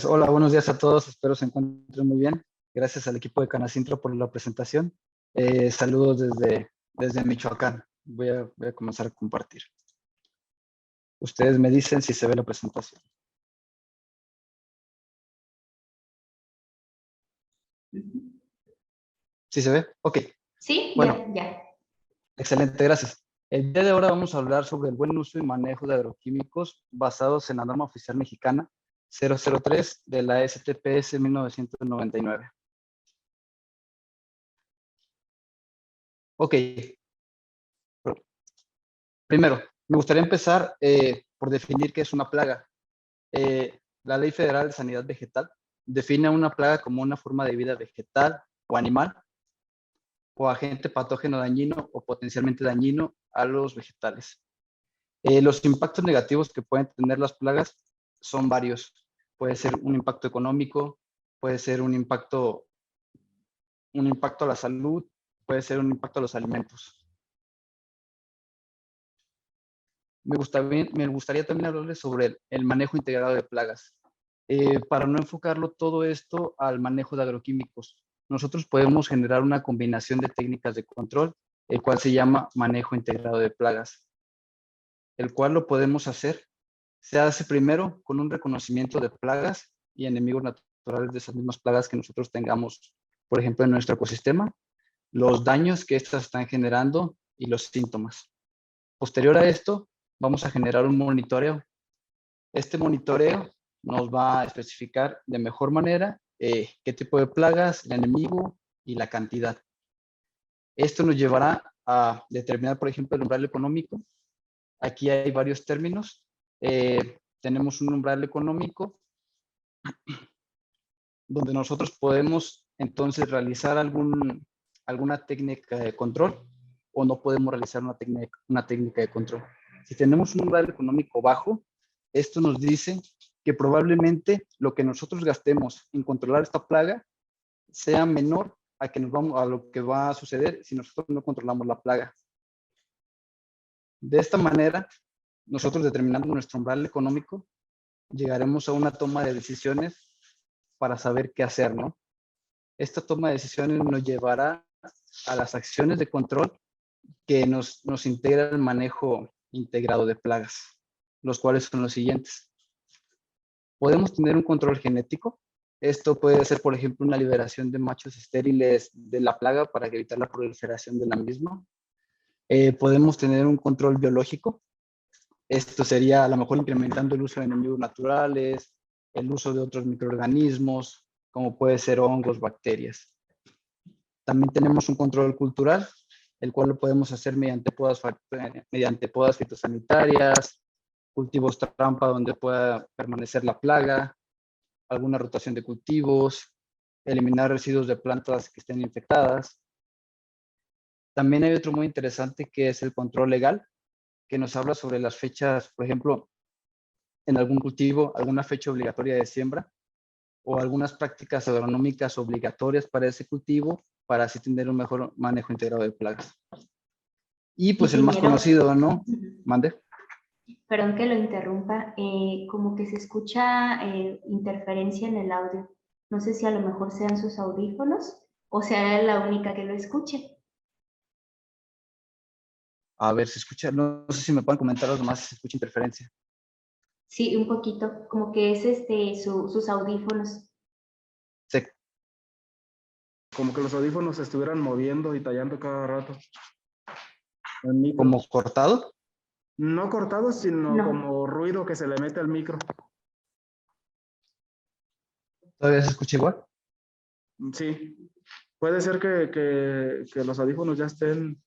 Hola, buenos días a todos, espero se encuentren muy bien. Gracias al equipo de Canacintro por la presentación. Saludos desde Michoacán. Voy a comenzar a compartir. Ustedes me dicen si se ve la presentación. ¿Sí se ve? Ok. Sí, Bueno, ya. excelente, gracias. El día de ahora vamos a hablar sobre el buen uso y manejo de agroquímicos basados en la norma oficial mexicana 003 de la STPS 1999. Ok. Primero, me gustaría empezar por definir qué es una plaga. La Ley Federal de Sanidad Vegetal define a una plaga como una forma de vida vegetal o animal o agente patógeno dañino o potencialmente dañino a los vegetales. Los impactos negativos que pueden tener las plagas son varios. Puede ser un impacto económico, puede ser un impacto a la salud, puede ser un impacto a los alimentos. Me gustaría también hablarles sobre el manejo integrado de plagas. Para no enfocarlo todo esto al manejo de agroquímicos, nosotros podemos generar una combinación de técnicas de control, el cual se llama manejo integrado de plagas, el cual lo podemos hacer. Se hace primero con un reconocimiento de plagas y enemigos naturales de esas mismas plagas que nosotros tengamos, por ejemplo, en nuestro ecosistema, los daños que estas están generando y los síntomas. Posterior a esto, vamos a generar un monitoreo. Este monitoreo nos va a especificar de mejor manera qué tipo de plagas, el enemigo y la cantidad. Esto nos llevará a determinar, por ejemplo, el umbral económico. Aquí hay varios términos. Tenemos un umbral económico donde nosotros podemos entonces realizar alguna técnica de control o no podemos realizar una técnica de control. Si tenemos un umbral económico bajo, esto nos dice que probablemente lo que nosotros gastemos en controlar esta plaga sea menor a lo que va a suceder si nosotros no controlamos la plaga. De esta manera, nosotros determinando nuestro umbral económico, llegaremos a una toma de decisiones para saber qué hacer, ¿no? Esta toma de decisiones nos llevará a las acciones de control que nos integra el manejo integrado de plagas, los cuales son los siguientes. Podemos tener un control genético. Esto puede ser, por ejemplo, una liberación de machos estériles de la plaga para evitar la proliferación de la misma. Podemos tener un control biológico. Esto sería a lo mejor implementando el uso de enemigos naturales, el uso de otros microorganismos, como puede ser hongos, bacterias. También tenemos un control cultural, el cual lo podemos hacer mediante podas fitosanitarias, cultivos trampa donde pueda permanecer la plaga, alguna rotación de cultivos, eliminar residuos de plantas que estén infectadas. También hay otro muy interesante que es el control legal, que nos habla sobre las fechas, por ejemplo, en algún cultivo, alguna fecha obligatoria de siembra o algunas prácticas agronómicas obligatorias para ese cultivo para así tener un mejor manejo integrado de plagas. Y pues el más Ingeniero, conocido, ¿no? Mande. perdón que lo interrumpa, como que se escucha interferencia en el audio. No sé si a lo mejor sean sus audífonos o sea la única que lo escuche. A ver, se escucha, no sé si me pueden comentar los demás si se escucha interferencia. Sí, un poquito, como que es sus audífonos. Se, Como que los audífonos se estuvieran moviendo y tallando cada rato. El micro. ¿Como cortado? No cortado, sino No. como ruido que se le mete al micro. ¿Todavía se escucha igual? Sí. Puede ser que los audífonos ya estén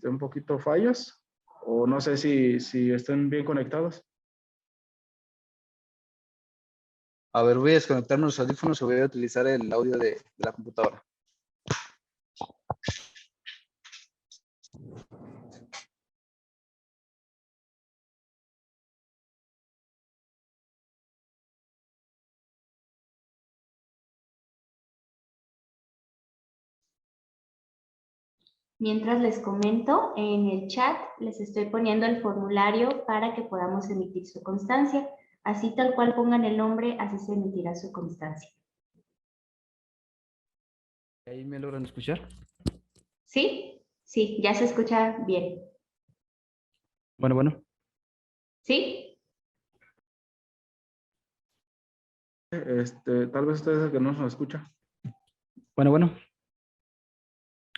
un poquito fallos, o no sé si estén bien conectados. A ver, voy a desconectarme los audífonos y voy a utilizar el audio de la computadora. Mientras les comento, en el chat les estoy poniendo el formulario para que podamos emitir su constancia. Así tal cual pongan el nombre, así se emitirá su constancia. ¿Ahí me logran escuchar? ¿Sí? Sí, ya se escucha bien. Bueno, bueno. ¿Sí? Tal vez usted es el que no nos escucha. Bueno, bueno.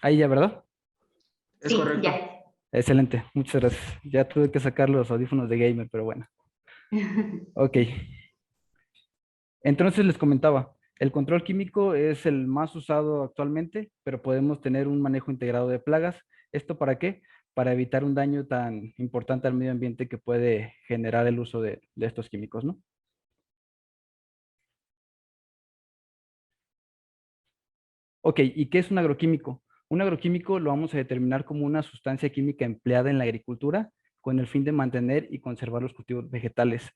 Ahí ya, ¿verdad? Es Sí, correcto. ya. Excelente, muchas gracias. Ya tuve que sacar los audífonos de gamer, pero bueno. Ok. Entonces les comentaba, el control químico es el más usado actualmente, pero podemos tener un manejo integrado de plagas. ¿Esto para qué? Para evitar un daño tan importante al medio ambiente que puede generar el uso de estos químicos, ¿no? Ok, ¿y qué es un agroquímico? Un agroquímico lo vamos a determinar como una sustancia química empleada en la agricultura con el fin de mantener y conservar los cultivos vegetales.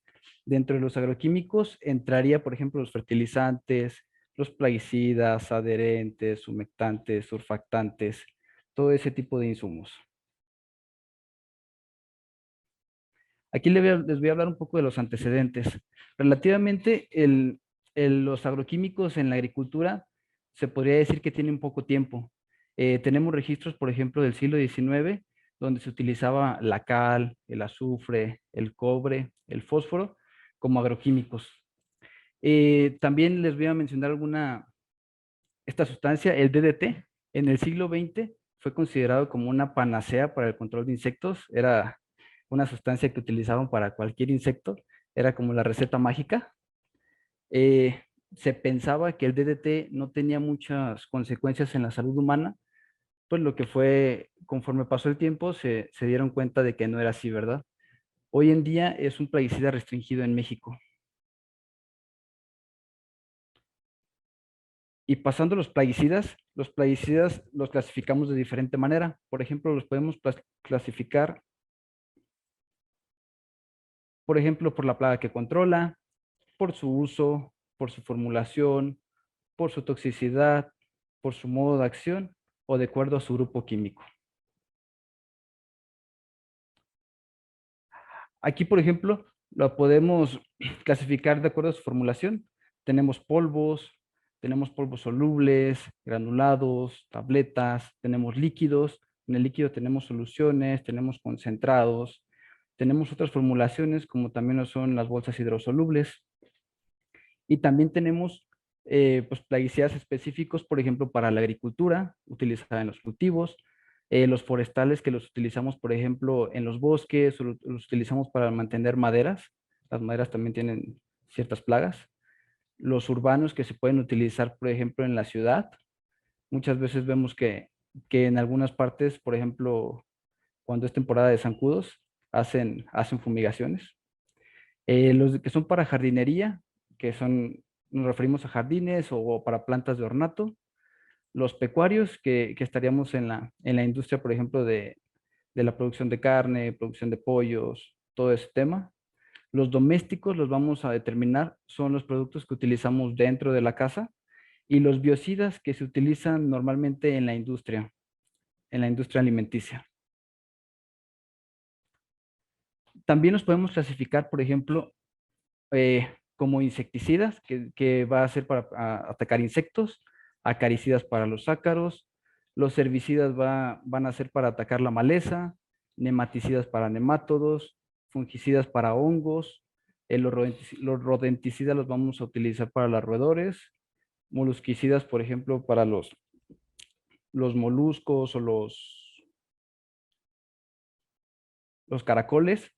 Dentro de los agroquímicos entraría, por ejemplo, los fertilizantes, los plaguicidas, adherentes, humectantes, surfactantes, todo ese tipo de insumos. Aquí les voy a hablar un poco de los antecedentes. Relativamente, los agroquímicos en la agricultura se podría decir que tienen poco tiempo. Tenemos registros, por ejemplo, del siglo XIX, donde se utilizaba la cal, el azufre, el cobre, el fósforo como agroquímicos. También les voy a mencionar esta sustancia, el DDT, en el siglo XX fue considerado como una panacea para el control de insectos. Era una sustancia que utilizaban para cualquier insecto. Era como la receta mágica. Eh, Se pensaba que el DDT no tenía muchas consecuencias en la salud humana, pues lo que fue, conforme pasó el tiempo, se dieron cuenta de que no era así, ¿verdad? Hoy en día es un plaguicida restringido en México. Y pasando los plaguicidas los clasificamos de diferente manera. Por ejemplo, los podemos clasificar, por ejemplo, por la plaga que controla, por su uso, por su formulación, por su toxicidad, por su modo de acción o de acuerdo a su grupo químico. Aquí, por ejemplo, lo podemos clasificar de acuerdo a su formulación. Tenemos polvos solubles, granulados, tabletas, tenemos líquidos. En el líquido tenemos soluciones, tenemos concentrados, tenemos otras formulaciones como también lo son las bolsas hidrosolubles. Y también tenemos pues, plaguicidas específicos, por ejemplo, para la agricultura, utilizada en los cultivos, los forestales que los utilizamos, por ejemplo, en los bosques, o los utilizamos para mantener maderas. Las maderas también tienen ciertas plagas. Los urbanos que se pueden utilizar, por ejemplo, en la ciudad. Muchas veces vemos que en algunas partes, por ejemplo, cuando es temporada de zancudos, hacen fumigaciones. Los que son para jardinería, que son, nos referimos a jardines o para plantas de ornato. Los pecuarios, que estaríamos en la industria, por ejemplo, de la producción de carne, producción de pollos, todo ese tema. Los domésticos los vamos a determinar, son los productos que utilizamos dentro de la casa y los biocidas que se utilizan normalmente en la industria alimenticia. También los podemos clasificar, por ejemplo, como insecticidas, que va a ser para atacar insectos, acaricidas para los ácaros, los herbicidas van a ser para atacar la maleza, nematicidas para nemátodos, fungicidas para hongos, los rodenticidas los vamos a utilizar para los roedores, molusquicidas, por ejemplo, para los moluscos o los caracoles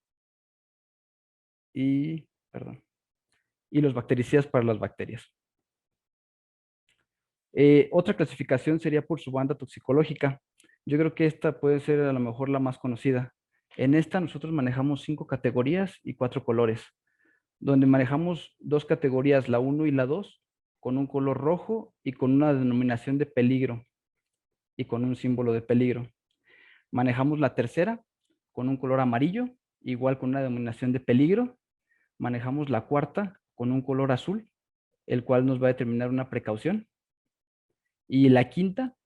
perdón, y los bactericidas para las bacterias. Otra clasificación sería por su banda toxicológica. Yo creo que esta puede ser a lo mejor la más conocida. En esta nosotros manejamos 5 categorías y 4 colores, donde manejamos 2 categorías, la 1 y la 2, con un color rojo y con una denominación de peligro y con un símbolo de peligro. Manejamos la tercera con un color amarillo, igual con una denominación de peligro. Manejamos la cuarta con un color azul, el cual nos va a determinar una precaución. Y la quinta,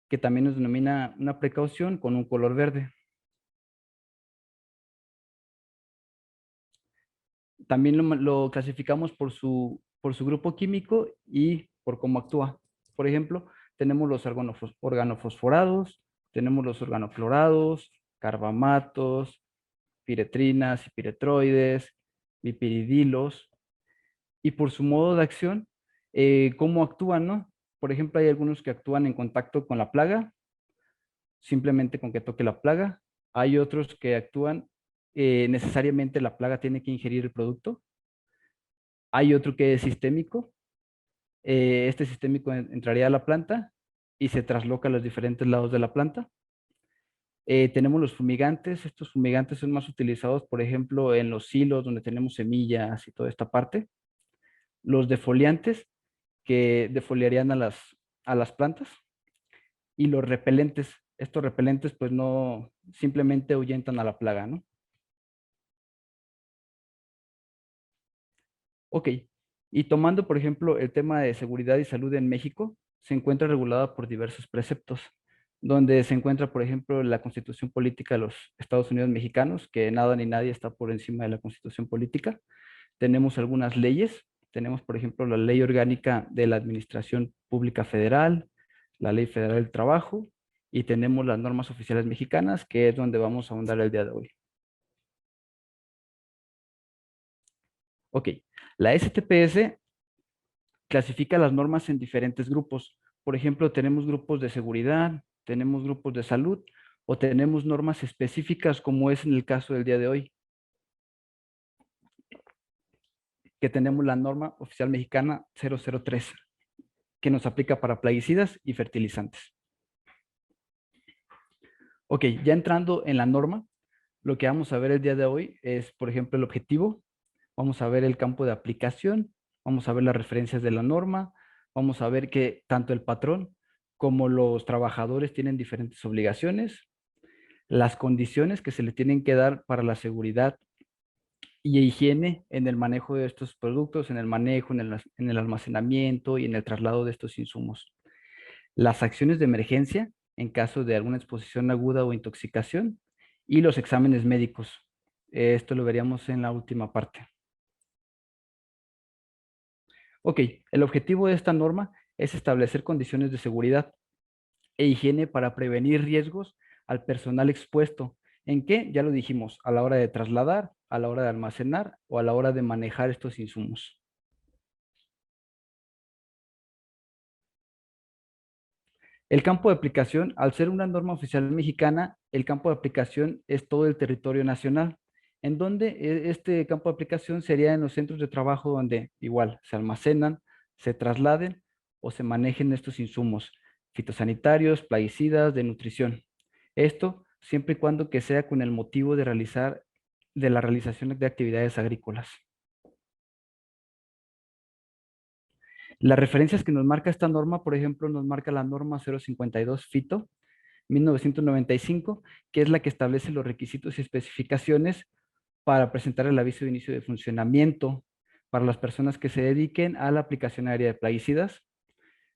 que también nos denomina una precaución con un color verde. También lo clasificamos por su grupo químico y por cómo actúa. Por ejemplo, tenemos los organofosforados, tenemos los organoflorados, carbamatos, piretrinas y piretroides, bipiridilos, y por su modo de acción, cómo actúan, ¿no? Por ejemplo, hay algunos que actúan en contacto con la plaga, simplemente con que toque la plaga. Hay otros que actúan, necesariamente la plaga tiene que ingerir el producto. Hay otro que es sistémico. Este sistémico entraría a la planta y se trasloca a los diferentes lados de la planta. Tenemos los fumigantes. Estos fumigantes son más utilizados, por ejemplo, en los silos donde tenemos semillas y toda esta parte. Los defoliantes, que defoliarían a las plantas. Y los repelentes. Estos repelentes pues no, simplemente ahuyentan a la plaga, ¿no? Ok. Y tomando, por ejemplo, el tema de seguridad y salud en México, se encuentra regulada por diversos preceptos, donde se encuentra, por ejemplo, la Constitución Política de los Estados Unidos Mexicanos, que nada ni nadie está por encima de la Constitución Política. Tenemos algunas leyes. Tenemos, por ejemplo, la Ley Orgánica de la Administración Pública Federal, la Ley Federal del Trabajo, y tenemos las normas oficiales mexicanas, que es donde vamos a ahondar el día de hoy. Ok, la STPS clasifica las normas en diferentes grupos. Por ejemplo, tenemos grupos de seguridad, tenemos grupos de salud, o tenemos normas específicas, como es en el caso del día de hoy, que tenemos la norma oficial mexicana 003, que nos aplica para plaguicidas y fertilizantes. Ok, ya entrando en la norma, lo que vamos a ver el día de hoy es, por ejemplo, el objetivo. Vamos a ver el campo de aplicación, vamos a ver las referencias de la norma, vamos a ver que tanto el patrón como los trabajadores tienen diferentes obligaciones, las condiciones que se le tienen que dar para la seguridad y higiene en el manejo de estos productos, en el manejo, en el almacenamiento y en el traslado de estos insumos. Las acciones de emergencia en caso de alguna exposición aguda o intoxicación y los exámenes médicos. Esto lo veríamos en la última parte. Ok, el objetivo de esta norma es establecer condiciones de seguridad e higiene para prevenir riesgos al personal expuesto. ¿En qué? Ya lo dijimos, a la hora de trasladar, a la hora de almacenar o a la hora de manejar estos insumos. El campo de aplicación, al ser una norma oficial mexicana, el campo de aplicación es todo el territorio nacional, en donde este campo de aplicación sería en los centros de trabajo donde igual se almacenan, se trasladen o se manejen estos insumos fitosanitarios, plaguicidas, de nutrición. Esto siempre y cuando que sea con el motivo de la realización de actividades agrícolas. Las referencias que nos marca esta norma, por ejemplo, nos marca la norma 052 FITO 1995, que es la que establece los requisitos y especificaciones para presentar el aviso de inicio de funcionamiento para las personas que se dediquen a la aplicación aérea de plaguicidas.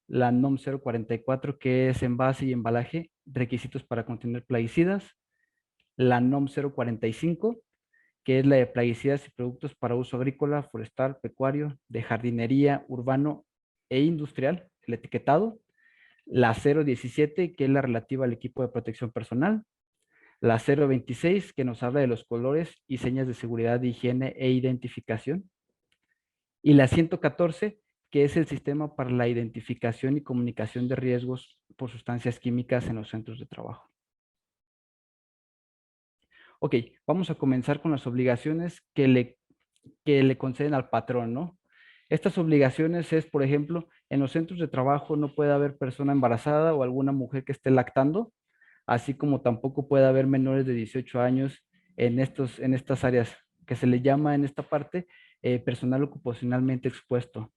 La NOM 044, que es envase y embalaje, requisitos para contener plaguicidas. La NOM 045, que es la de plaguicidas y productos para uso agrícola, forestal, pecuario, de jardinería, urbano e industrial, el etiquetado. La 017, que es la relativa al equipo de protección personal. La 026, que nos habla de los colores y señas de seguridad, de higiene e identificación. Y la 114, que es el sistema para la identificación y comunicación de riesgos por sustancias químicas en los centros de trabajo. Ok, vamos a comenzar con las obligaciones que le conceden al patrón, ¿no? Estas obligaciones es, por ejemplo, en los centros de trabajo no puede haber persona embarazada o alguna mujer que esté lactando, así como tampoco puede haber menores de 18 años en estas áreas, que se le llama en esta parte personal ocupacionalmente expuesto.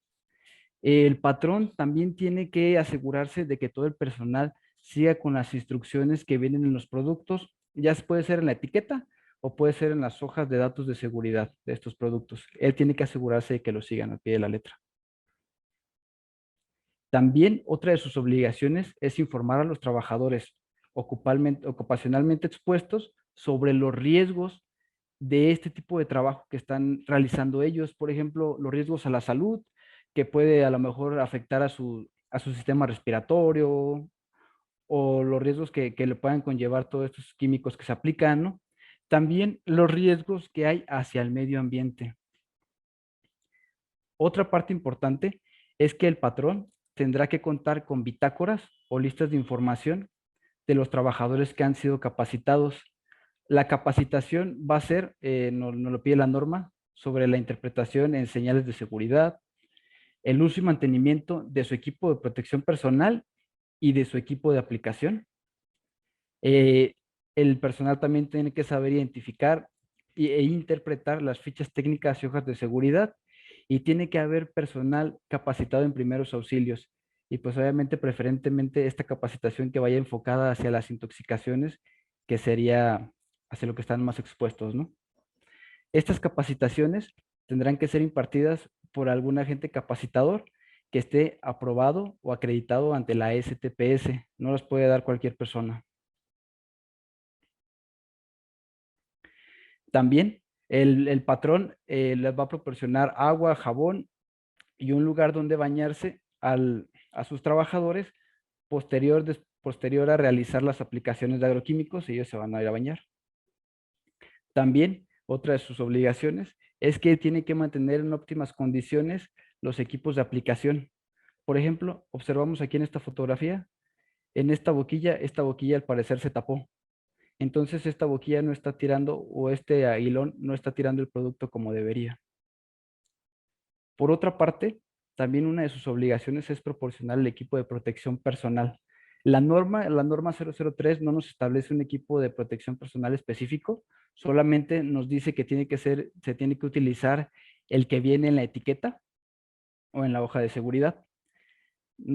El patrón también tiene que asegurarse de que todo el personal siga con las instrucciones que vienen en los productos, ya puede ser en la etiqueta o puede ser en las hojas de datos de seguridad de estos productos. Él tiene que asegurarse de que lo sigan al pie de la letra. También otra de sus obligaciones es informar a los trabajadores ocupacionalmente expuestos sobre los riesgos de este tipo de trabajo que están realizando ellos. Por ejemplo, los riesgos a la salud, que puede a lo mejor afectar a su sistema respiratorio, o los riesgos que le puedan conllevar todos estos químicos que se aplican, ¿no? También los riesgos que hay hacia el medio ambiente. Otra parte importante es que el patrón tendrá que contar con bitácoras o listas de información de los trabajadores que han sido capacitados. La capacitación va a ser, nos lo pide la norma, sobre la interpretación en señales de seguridad, el uso y mantenimiento de su equipo de protección personal y de su equipo de aplicación. El personal también tiene que saber identificar e interpretar las fichas técnicas y hojas de seguridad, y tiene que haber personal capacitado en primeros auxilios, y pues obviamente preferentemente esta capacitación que vaya enfocada hacia las intoxicaciones, que sería hacia lo que están más expuestos, ¿no? Estas capacitaciones tendrán que ser impartidas por algún agente capacitador que esté aprobado o acreditado ante la STPS. No las puede dar cualquier persona. También el patrón les va a proporcionar agua, jabón y un lugar donde bañarse a sus trabajadores posterior a realizar las aplicaciones de agroquímicos. Ellos se van a ir a bañar. También otra de sus obligaciones es que tiene que mantener en óptimas condiciones los equipos de aplicación. Por ejemplo, observamos aquí en esta fotografía, en esta boquilla al parecer se tapó. Entonces esta boquilla no está tirando, o este aguilón no está tirando el producto como debería. Por otra parte, también una de sus obligaciones es proporcionar el equipo de protección personal. La norma 003 no nos establece un equipo de protección personal específico, solamente nos dice que se tiene que utilizar el que viene en la etiqueta o en la hoja de seguridad.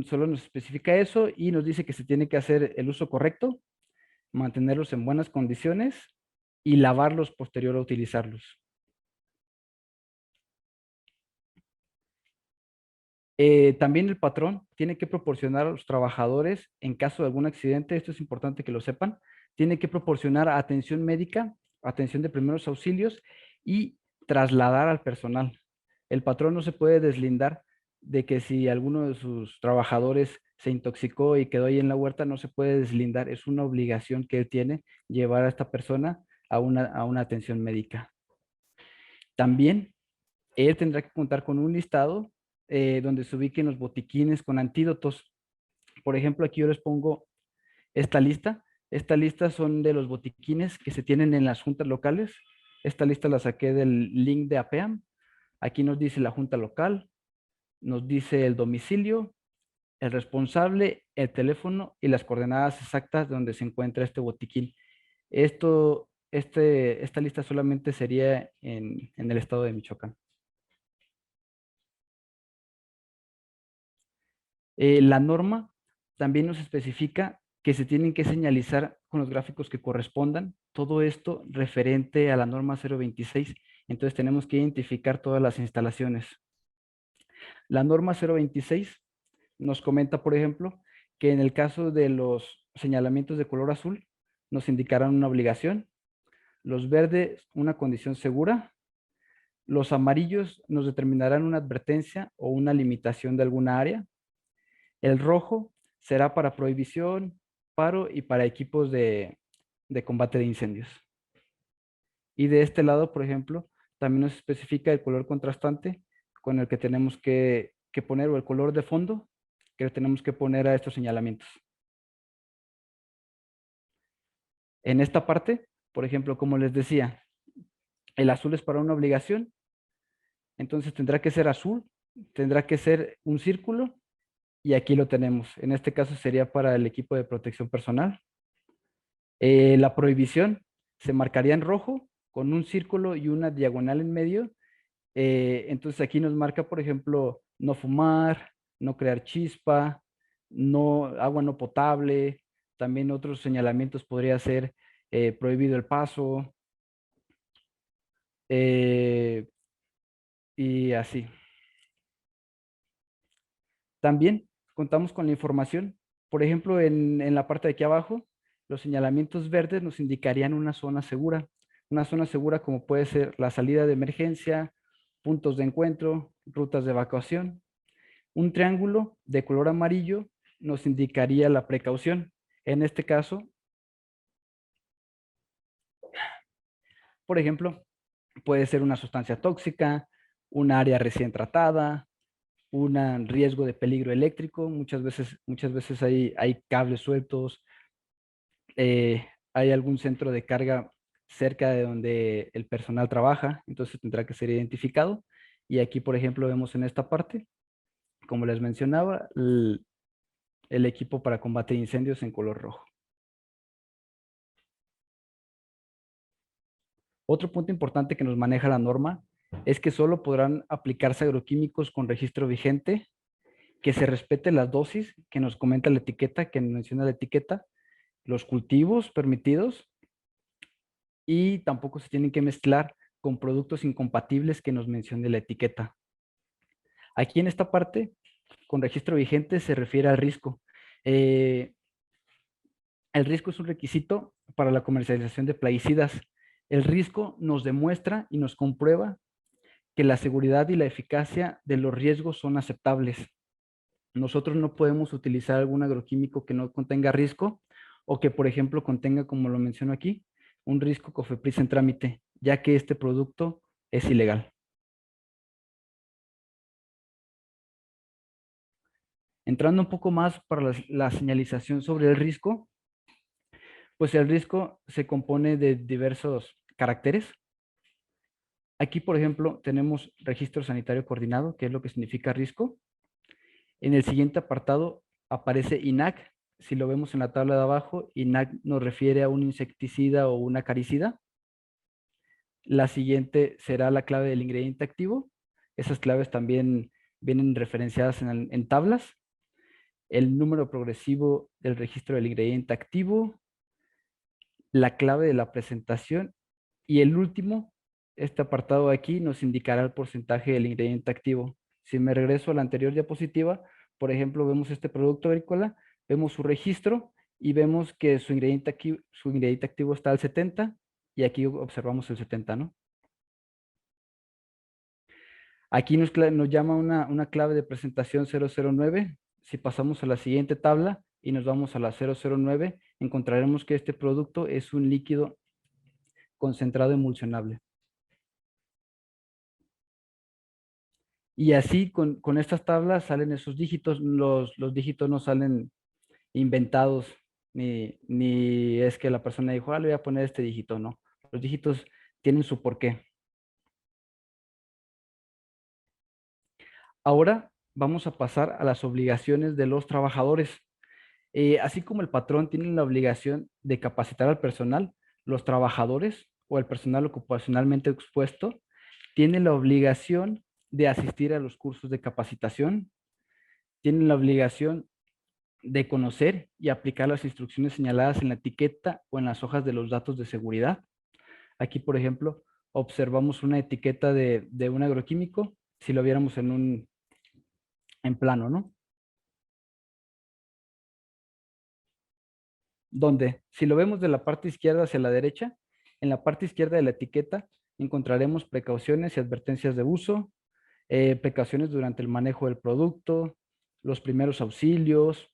Solo nos especifica eso y nos dice que se tiene que hacer el uso correcto, mantenerlos en buenas condiciones y lavarlos posterior a utilizarlos. También el patrón tiene que proporcionar a los trabajadores, en caso de algún accidente, esto es importante que lo sepan, tiene que proporcionar atención médica, atención de primeros auxilios y trasladar al personal. El patrón no se puede deslindar de que si alguno de sus trabajadores se intoxicó y quedó ahí en la huerta, no se puede deslindar. Es una obligación que él tiene llevar a esta persona a una atención médica. También él tendrá que contar con un listado donde se ubiquen los botiquines con antídotos. Por ejemplo, aquí yo les pongo esta lista. Esta lista son de los botiquines que se tienen en las juntas locales. Esta lista la saqué del link de APEAM. Aquí nos dice la junta local, nos dice el domicilio, el responsable, el teléfono y las coordenadas exactas donde se encuentra este botiquín. Esta lista solamente sería en el estado de Michoacán. La norma también nos especifica que se tienen que señalizar con los gráficos que correspondan, todo esto referente a la norma 026. Entonces tenemos que identificar todas las instalaciones. La norma 026 nos comenta, por ejemplo, que en el caso de los señalamientos de color azul, nos indicarán una obligación, los verdes una condición segura, los amarillos nos determinarán una advertencia o una limitación de alguna área, el rojo será para prohibición, paro y para equipos de combate de incendios. Y de este lado, por ejemplo, también nos especifica el color contrastante con el que tenemos que poner, o el color de fondo que tenemos que poner a estos señalamientos. En esta parte, por ejemplo, como les decía, el azul es para una obligación, entonces tendrá que ser azul, tendrá que ser un círculo, y aquí lo tenemos. En este caso sería para el equipo de protección personal. La prohibición se marcaría en rojo con un círculo y una diagonal en medio. Entonces aquí nos marca, por ejemplo, no fumar, no crear chispa, agua no potable. También otros señalamientos podría ser prohibido el paso, y así. También contamos con la información. Por ejemplo, en la parte de aquí abajo, los señalamientos verdes nos indicarían una zona segura. Una zona segura como puede ser la salida de emergencia, puntos de encuentro, rutas de evacuación. Un triángulo de color amarillo nos indicaría la precaución. En este caso, por ejemplo, puede ser una sustancia tóxica, un área recién tratada, un riesgo de peligro eléctrico. Muchas veces hay cables sueltos, hay algún centro de carga cerca de donde el personal trabaja, entonces tendrá que ser identificado. Y aquí, por ejemplo, vemos en esta parte, como les mencionaba, el equipo para combate de incendios en color rojo. Otro punto importante que nos maneja la norma es que solo podrán aplicarse agroquímicos con registro vigente, que se respete las dosis que nos comenta la etiqueta, que menciona la etiqueta, los cultivos permitidos, y tampoco se tienen que mezclar con productos incompatibles que nos mencione la etiqueta. Aquí en esta parte, con registro vigente, se refiere al risco. El risco es un requisito para la comercialización de plaguicidas. El risco nos demuestra y nos comprueba que la seguridad y la eficacia de los riesgos son aceptables. Nosotros no podemos utilizar algún agroquímico que no contenga risco o que, por ejemplo, contenga, como lo menciono aquí, un risco COFEPRIS en trámite, ya que este producto es ilegal. Entrando un poco más para la señalización sobre el riesgo, pues el riesgo se compone de diversos caracteres. Aquí, por ejemplo, tenemos registro sanitario coordinado, que es lo que significa riesgo. En el siguiente apartado aparece INAC. Si lo vemos en la tabla de abajo, INAC nos refiere a un insecticida o una acaricida. La siguiente será la clave del ingrediente activo. Esas claves también vienen referenciadas en tablas. El número progresivo del registro del ingrediente activo, la clave de la presentación y el último, este apartado aquí nos indicará el porcentaje del ingrediente activo. Si me regreso a la anterior diapositiva, por ejemplo, vemos este producto agrícola, vemos su registro y vemos que su ingrediente activo está al 70 y aquí observamos el 70, ¿no? Aquí nos llama una clave de presentación 009. Si pasamos a la siguiente tabla y nos vamos a la 009, encontraremos que este producto es un líquido concentrado emulsionable. Y así con estas tablas salen esos dígitos. Los dígitos no salen inventados, ni es que la persona dijo, le voy a poner este dígito, no. Los dígitos tienen su porqué. Ahora vamos a pasar a las obligaciones de los trabajadores. Así como el patrón tiene la obligación de capacitar al personal, los trabajadores o el personal ocupacionalmente expuesto tienen la obligación de asistir a los cursos de capacitación, tienen la obligación de conocer y aplicar las instrucciones señaladas en la etiqueta o en las hojas de los datos de seguridad. Aquí, por ejemplo, observamos una etiqueta de un agroquímico, si lo viéramos en plano, ¿no? Donde, si lo vemos de la parte izquierda hacia la derecha, en la parte izquierda de la etiqueta encontraremos precauciones y advertencias de uso, precauciones durante el manejo del producto, los primeros auxilios.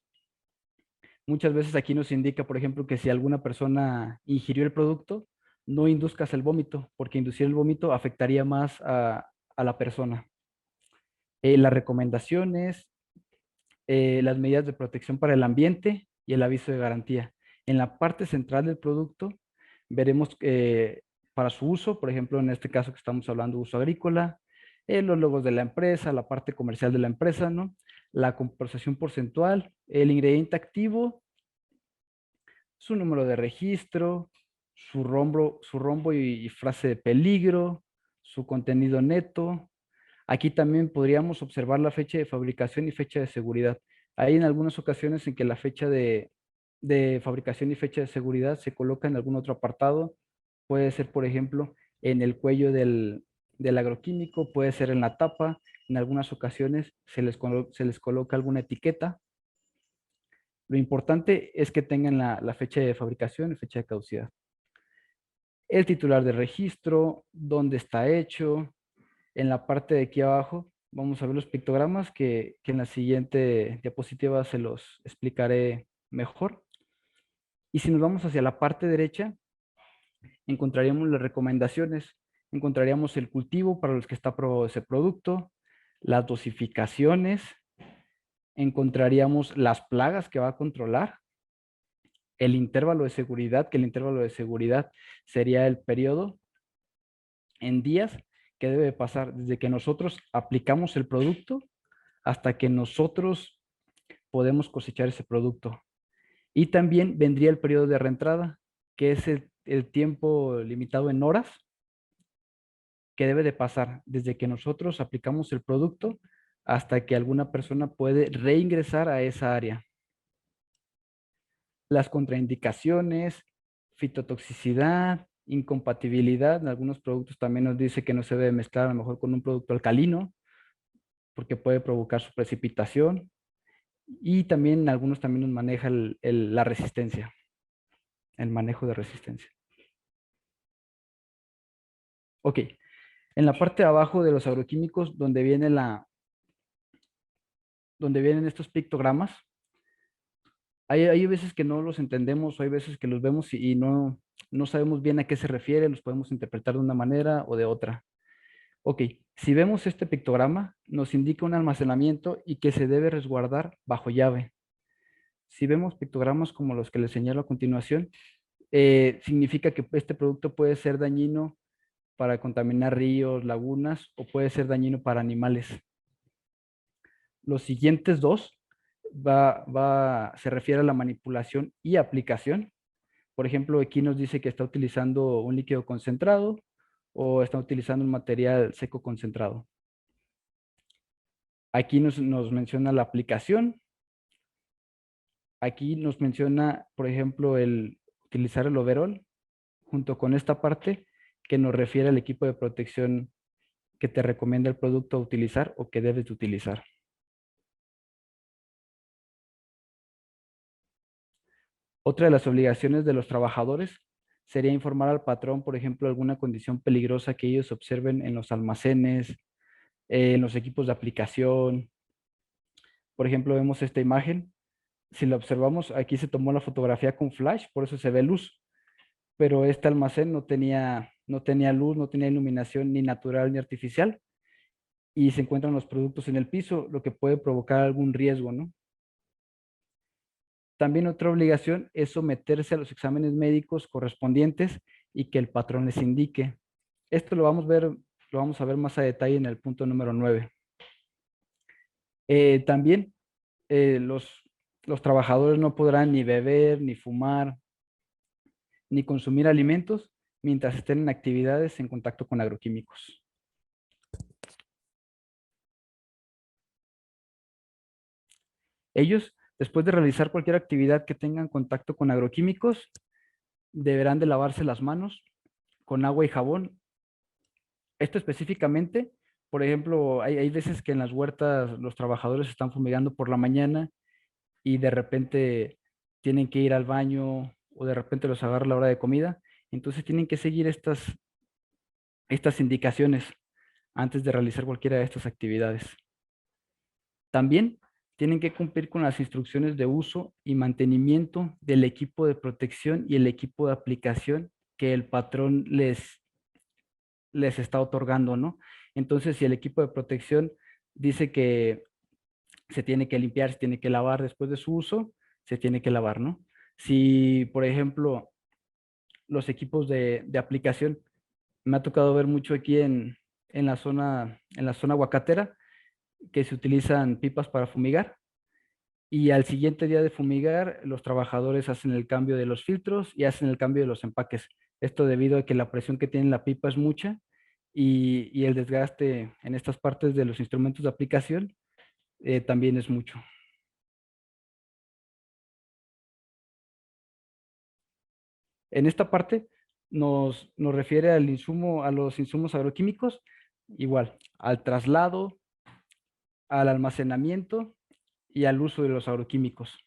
Muchas veces aquí nos indica, por ejemplo, que si alguna persona ingirió el producto, no induzcas el vómito, porque inducir el vómito afectaría más a la persona. Las recomendaciones, las medidas de protección para el ambiente y el aviso de garantía. En la parte central del producto veremos para su uso, por ejemplo, en este caso que estamos hablando de uso agrícola, los logos de la empresa, la parte comercial de la empresa, ¿no? La compensación porcentual, el ingrediente activo, su número de registro, su rombo y frase de peligro, su contenido neto. Aquí también podríamos observar la fecha de fabricación y fecha de seguridad. Hay en algunas ocasiones en que la fecha de fabricación y fecha de seguridad se coloca en algún otro apartado. Puede ser, por ejemplo, en el cuello del agroquímico, puede ser en la tapa. En algunas ocasiones se les coloca alguna etiqueta. Lo importante es que tengan la fecha de fabricación y fecha de caducidad. el titular del registro, dónde está hecho. En la parte de aquí abajo vamos a ver los pictogramas que en la siguiente diapositiva se los explicaré mejor. Y si nos vamos hacia la parte derecha, encontraríamos las recomendaciones. Encontraríamos el cultivo para los que está aprobado ese producto, las dosificaciones, encontraríamos las plagas que va a controlar, el intervalo de seguridad, que el intervalo de seguridad sería el periodo en días que debe pasar desde que nosotros aplicamos el producto hasta que nosotros podemos cosechar ese producto. Y también vendría el periodo de reentrada, que es el tiempo limitado en horas que debe de pasar desde que nosotros aplicamos el producto hasta que alguna persona puede reingresar a esa área. Las contraindicaciones, fitotoxicidad, incompatibilidad. En algunos productos también nos dice que no se debe mezclar a lo mejor con un producto alcalino porque puede provocar su precipitación. Y también en algunos también nos maneja la resistencia, el manejo de resistencia. Ok, en la parte de abajo de los agroquímicos, donde vienen estos pictogramas, hay veces que no los entendemos o hay veces que los vemos y no sabemos bien a qué se refiere, los podemos interpretar de una manera o de otra. Ok, si vemos este pictograma, nos indica un almacenamiento y que se debe resguardar bajo llave. Si vemos pictogramas como los que les señalo a continuación, significa que este producto puede ser dañino para contaminar ríos, lagunas o puede ser dañino para animales. Los siguientes dos se refiere a la manipulación y aplicación. Por ejemplo, aquí nos dice que está utilizando un líquido concentrado o está utilizando un material seco concentrado. Aquí nos menciona la aplicación. Aquí nos menciona, por ejemplo, el utilizar el overol junto con esta parte que nos refiere al equipo de protección que te recomienda el producto a utilizar o que debes de utilizar. Otra de las obligaciones de los trabajadores sería informar al patrón, por ejemplo, alguna condición peligrosa que ellos observen en los almacenes, en los equipos de aplicación. Por ejemplo, vemos esta imagen. Si la observamos, aquí se tomó la fotografía con flash, por eso se ve luz. Pero este almacén no tenía luz, no tenía iluminación ni natural ni artificial. Y se encuentran los productos en el piso, lo que puede provocar algún riesgo, ¿no? También otra obligación es someterse a los exámenes médicos correspondientes y que el patrón les indique. Esto lo vamos a ver más a detalle en el punto número 9. También los trabajadores no podrán ni beber, ni fumar, ni consumir alimentos mientras estén en actividades en contacto con agroquímicos. Ellos, después de realizar cualquier actividad que tengan contacto con agroquímicos, deberán de lavarse las manos con agua y jabón. Esto específicamente, por ejemplo, hay veces que en las huertas los trabajadores están fumigando por la mañana y de repente tienen que ir al baño o de repente los agarra la hora de comida. Entonces tienen que seguir estas indicaciones antes de realizar cualquiera de estas actividades. También tienen que cumplir con las instrucciones de uso y mantenimiento del equipo de protección y el equipo de aplicación que el patrón les está otorgando, ¿no? Entonces, si el equipo de protección dice que se tiene que limpiar, se tiene que lavar después de su uso, se tiene que lavar, ¿no? Si, por ejemplo, los equipos de aplicación, me ha tocado ver mucho aquí en la zona aguacatera, que se utilizan pipas para fumigar, y al siguiente día de fumigar, los trabajadores hacen el cambio de los filtros y hacen el cambio de los empaques. Esto debido a que la presión que tiene la pipa es mucha y el desgaste en estas partes de los instrumentos de aplicación también es mucho. En esta parte nos refiere a los insumos agroquímicos, igual, al traslado, al almacenamiento y al uso de los agroquímicos.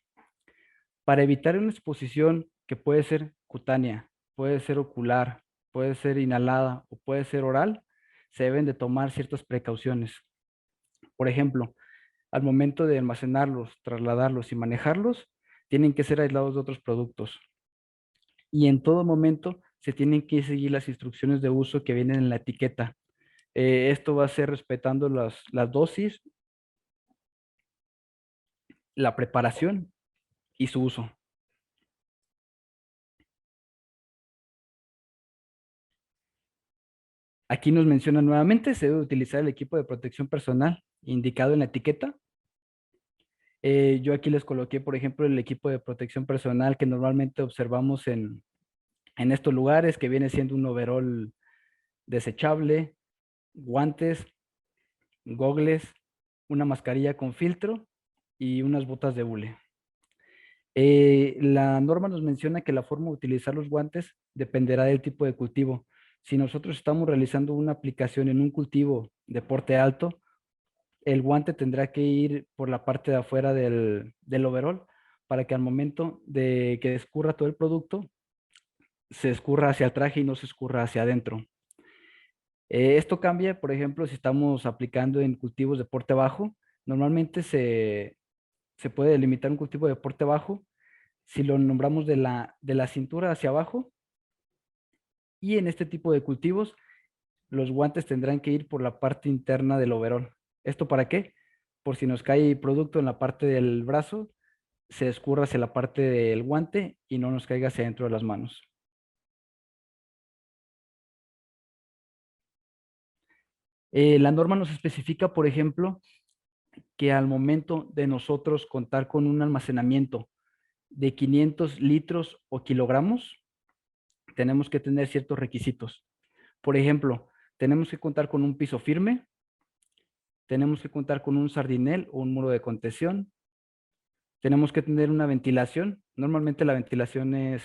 Para evitar una exposición que puede ser cutánea, puede ser ocular puede ser inhalada o puede ser oral, se deben de tomar ciertas precauciones. Por ejemplo, al momento de almacenarlos, trasladarlos y manejarlos, tienen que ser aislados de otros productos. Y en todo momento se tienen que seguir las instrucciones de uso que vienen en la etiqueta. Esto va a ser respetando las dosis, la preparación y su uso. Aquí nos menciona nuevamente, se debe utilizar el equipo de protección personal indicado en la etiqueta. Yo aquí les coloqué, por ejemplo, el equipo de protección personal que normalmente observamos en estos lugares, que viene siendo un overol desechable, guantes, gogles, una mascarilla con filtro y unas botas de hule. La norma nos menciona que la forma de utilizar los guantes dependerá del tipo de cultivo. Si nosotros estamos realizando una aplicación en un cultivo de porte alto, el guante tendrá que ir por la parte de afuera del overol para que al momento de que escurra todo el producto, se escurra hacia el traje y no se escurra hacia adentro. Esto cambia, por ejemplo, si estamos aplicando en cultivos de porte bajo. Normalmente se puede delimitar un cultivo de porte bajo si lo nombramos de la cintura hacia abajo. Y en este tipo de cultivos, los guantes tendrán que ir por la parte interna del overol. ¿Esto para qué? Por si nos cae producto en la parte del brazo, se escurra hacia la parte del guante y no nos caiga hacia dentro de las manos. La norma nos especifica, por ejemplo, que al momento de nosotros contar con un almacenamiento de 500 litros o kilogramos, tenemos que tener ciertos requisitos. Por ejemplo, tenemos que contar con un piso firme, tenemos que contar con un sardinel o un muro de contención, tenemos que tener una ventilación. Normalmente la ventilación es,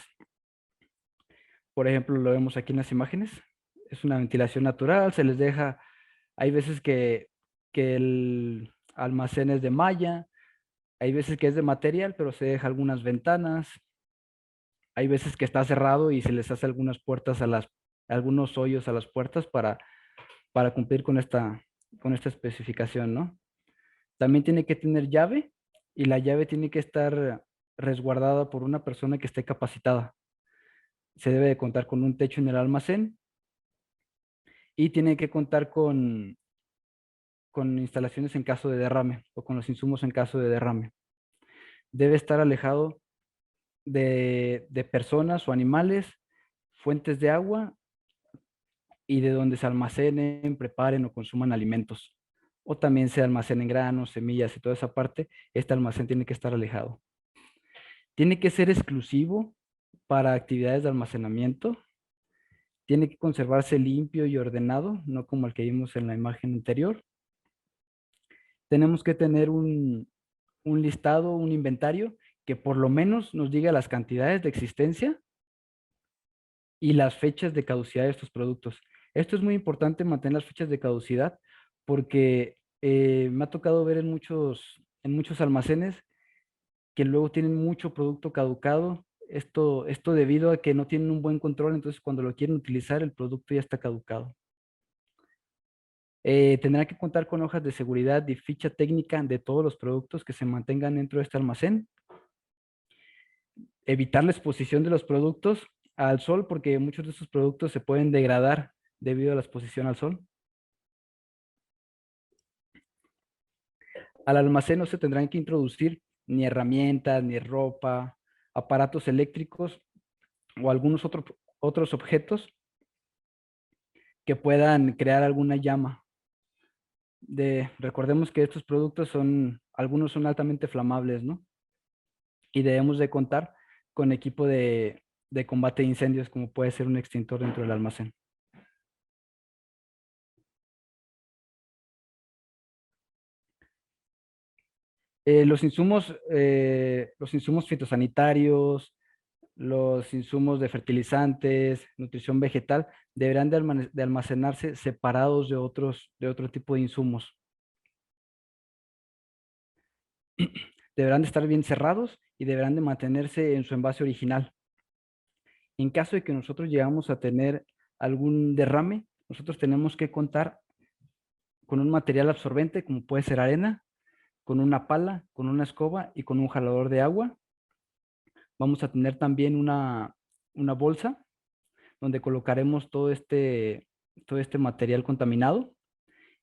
por ejemplo, lo vemos aquí en las imágenes, es una ventilación natural, se les deja, hay veces que el almacén es de malla, hay veces que es de material, pero se deja algunas ventanas, hay veces que está cerrado y se les hace algunas puertas algunos hoyos a las puertas para cumplir con esta especificación, ¿no? También tiene que tener llave y la llave tiene que estar resguardada por una persona que esté capacitada. Se debe de contar con un techo en el almacén y tiene que contar con instalaciones en caso de derrame o con los insumos en caso de derrame. Debe estar alejado de personas o animales, fuentes de agua y de donde se almacenen, preparen o consuman alimentos. O también se almacenen granos, semillas y toda esa parte, este almacén tiene que estar alejado. Tiene que ser exclusivo para actividades de almacenamiento. Tiene que conservarse limpio y ordenado, no como el que vimos en la imagen anterior. Tenemos que tener un listado, un inventario que por lo menos nos diga las cantidades de existencia y las fechas de caducidad de estos productos. Esto es muy importante, mantener las fechas de caducidad, porque me ha tocado ver en muchos almacenes que luego tienen mucho producto caducado. Esto debido a que no tienen un buen control, entonces cuando lo quieren utilizar, el producto ya está caducado. Tendrá que contar con hojas de seguridad y ficha técnica de todos los productos que se mantengan dentro de este almacén. Evitar la exposición de los productos al sol, porque muchos de estos productos se pueden degradar debido a la exposición al sol. Al almacén no se tendrán que introducir ni herramientas, ni ropa, aparatos eléctricos o algunos otros objetos que puedan crear alguna llama. Recordemos que estos productos algunos son altamente flamables, ¿no? Y debemos de contar con equipo de combate de incendios, como puede ser un extintor dentro del almacén. Los insumos fitosanitarios, los insumos de fertilizantes, nutrición vegetal, deberán de almacenarse separados de otro tipo de insumos. Deberán de estar bien cerrados y deberán de mantenerse en su envase original. En caso de que nosotros llegamos a tener algún derrame, nosotros tenemos que contar con un material absorbente, como puede ser arena, con una pala, con una escoba y con un jalador de agua. Vamos a tener también una bolsa donde colocaremos todo este material contaminado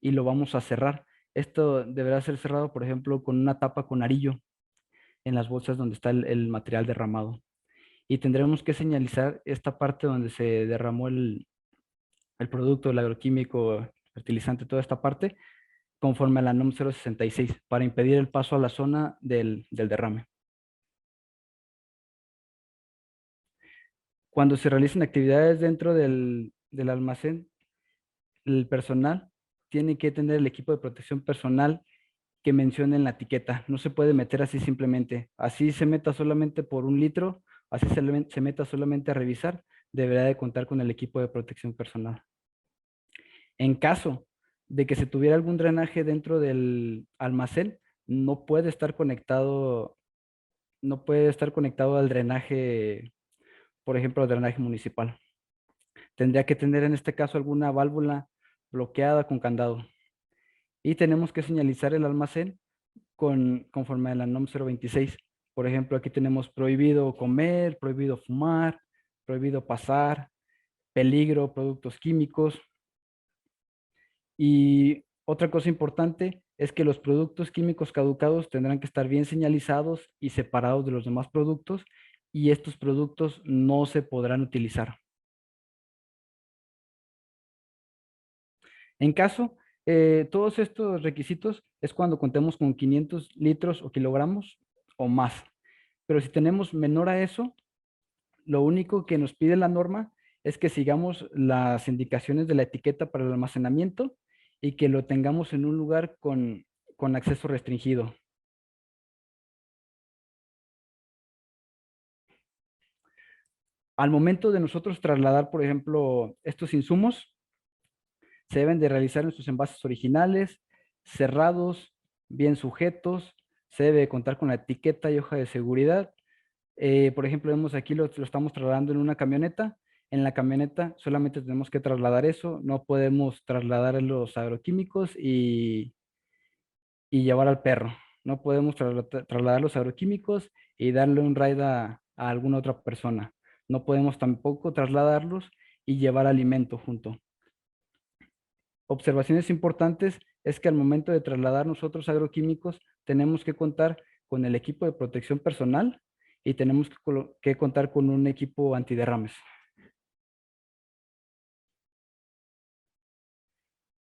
y lo vamos a cerrar. Esto deberá ser cerrado, por ejemplo, con una tapa con arillo en las bolsas donde está el material derramado. Y tendremos que señalizar esta parte donde se derramó el producto, el agroquímico, fertilizante, toda esta parte, conforme a la NOM 066, para impedir el paso a la zona del derrame. Cuando se realicen actividades dentro del almacén, el personal tiene que tener el equipo de protección personal que mencione en la etiqueta. No se puede meter así simplemente. Así se meta solamente por 1 litro, así se meta solamente a revisar, deberá de contar con el equipo de protección personal. En caso de que se tuviera algún drenaje dentro del almacén, no puede estar conectado al drenaje, por ejemplo, al drenaje municipal. Tendría que tener en este caso alguna válvula bloqueada con candado. Y tenemos que señalizar el almacén conforme a la NOM 026. Por ejemplo, aquí tenemos prohibido comer, prohibido fumar, prohibido pasar, peligro, productos químicos. Y otra cosa importante es que los productos químicos caducados tendrán que estar bien señalizados y separados de los demás productos, y estos productos no se podrán utilizar. En caso, todos estos requisitos es cuando contemos con 500 litros o kilogramos o más. Pero si tenemos menor a eso, lo único que nos pide la norma es que sigamos las indicaciones de la etiqueta para el almacenamiento y que lo tengamos en un lugar con acceso restringido. Al momento de nosotros trasladar, por ejemplo, estos insumos, se deben de realizar en sus envases originales, cerrados, bien sujetos, se debe contar con la etiqueta y hoja de seguridad. Por ejemplo, vemos aquí lo estamos trasladando en una camioneta. En la camioneta solamente tenemos que trasladar eso, no podemos trasladar los agroquímicos y llevar al perro. No podemos trasladar los agroquímicos y darle un ride a alguna otra persona. No podemos tampoco trasladarlos y llevar alimento junto. Observaciones importantes es que al momento de trasladar nosotros agroquímicos tenemos que contar con el equipo de protección personal y tenemos que contar con un equipo antiderrames.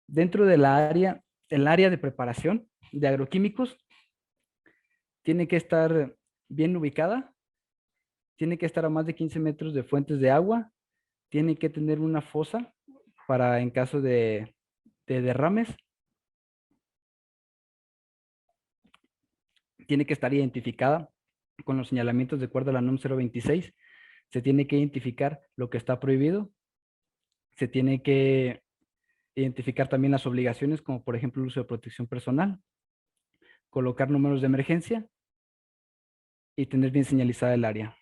Dentro de el área de preparación de agroquímicos tiene que estar bien ubicada, tiene que estar a más de 15 metros de fuentes de agua, tiene que tener una fosa para en caso de derrames, tiene que estar identificada con los señalamientos de acuerdo a la NOM 026, se tiene que identificar lo que está prohibido, se tiene que identificar también las obligaciones, como por ejemplo el uso de protección personal, colocar números de emergencia y tener bien señalizada el área.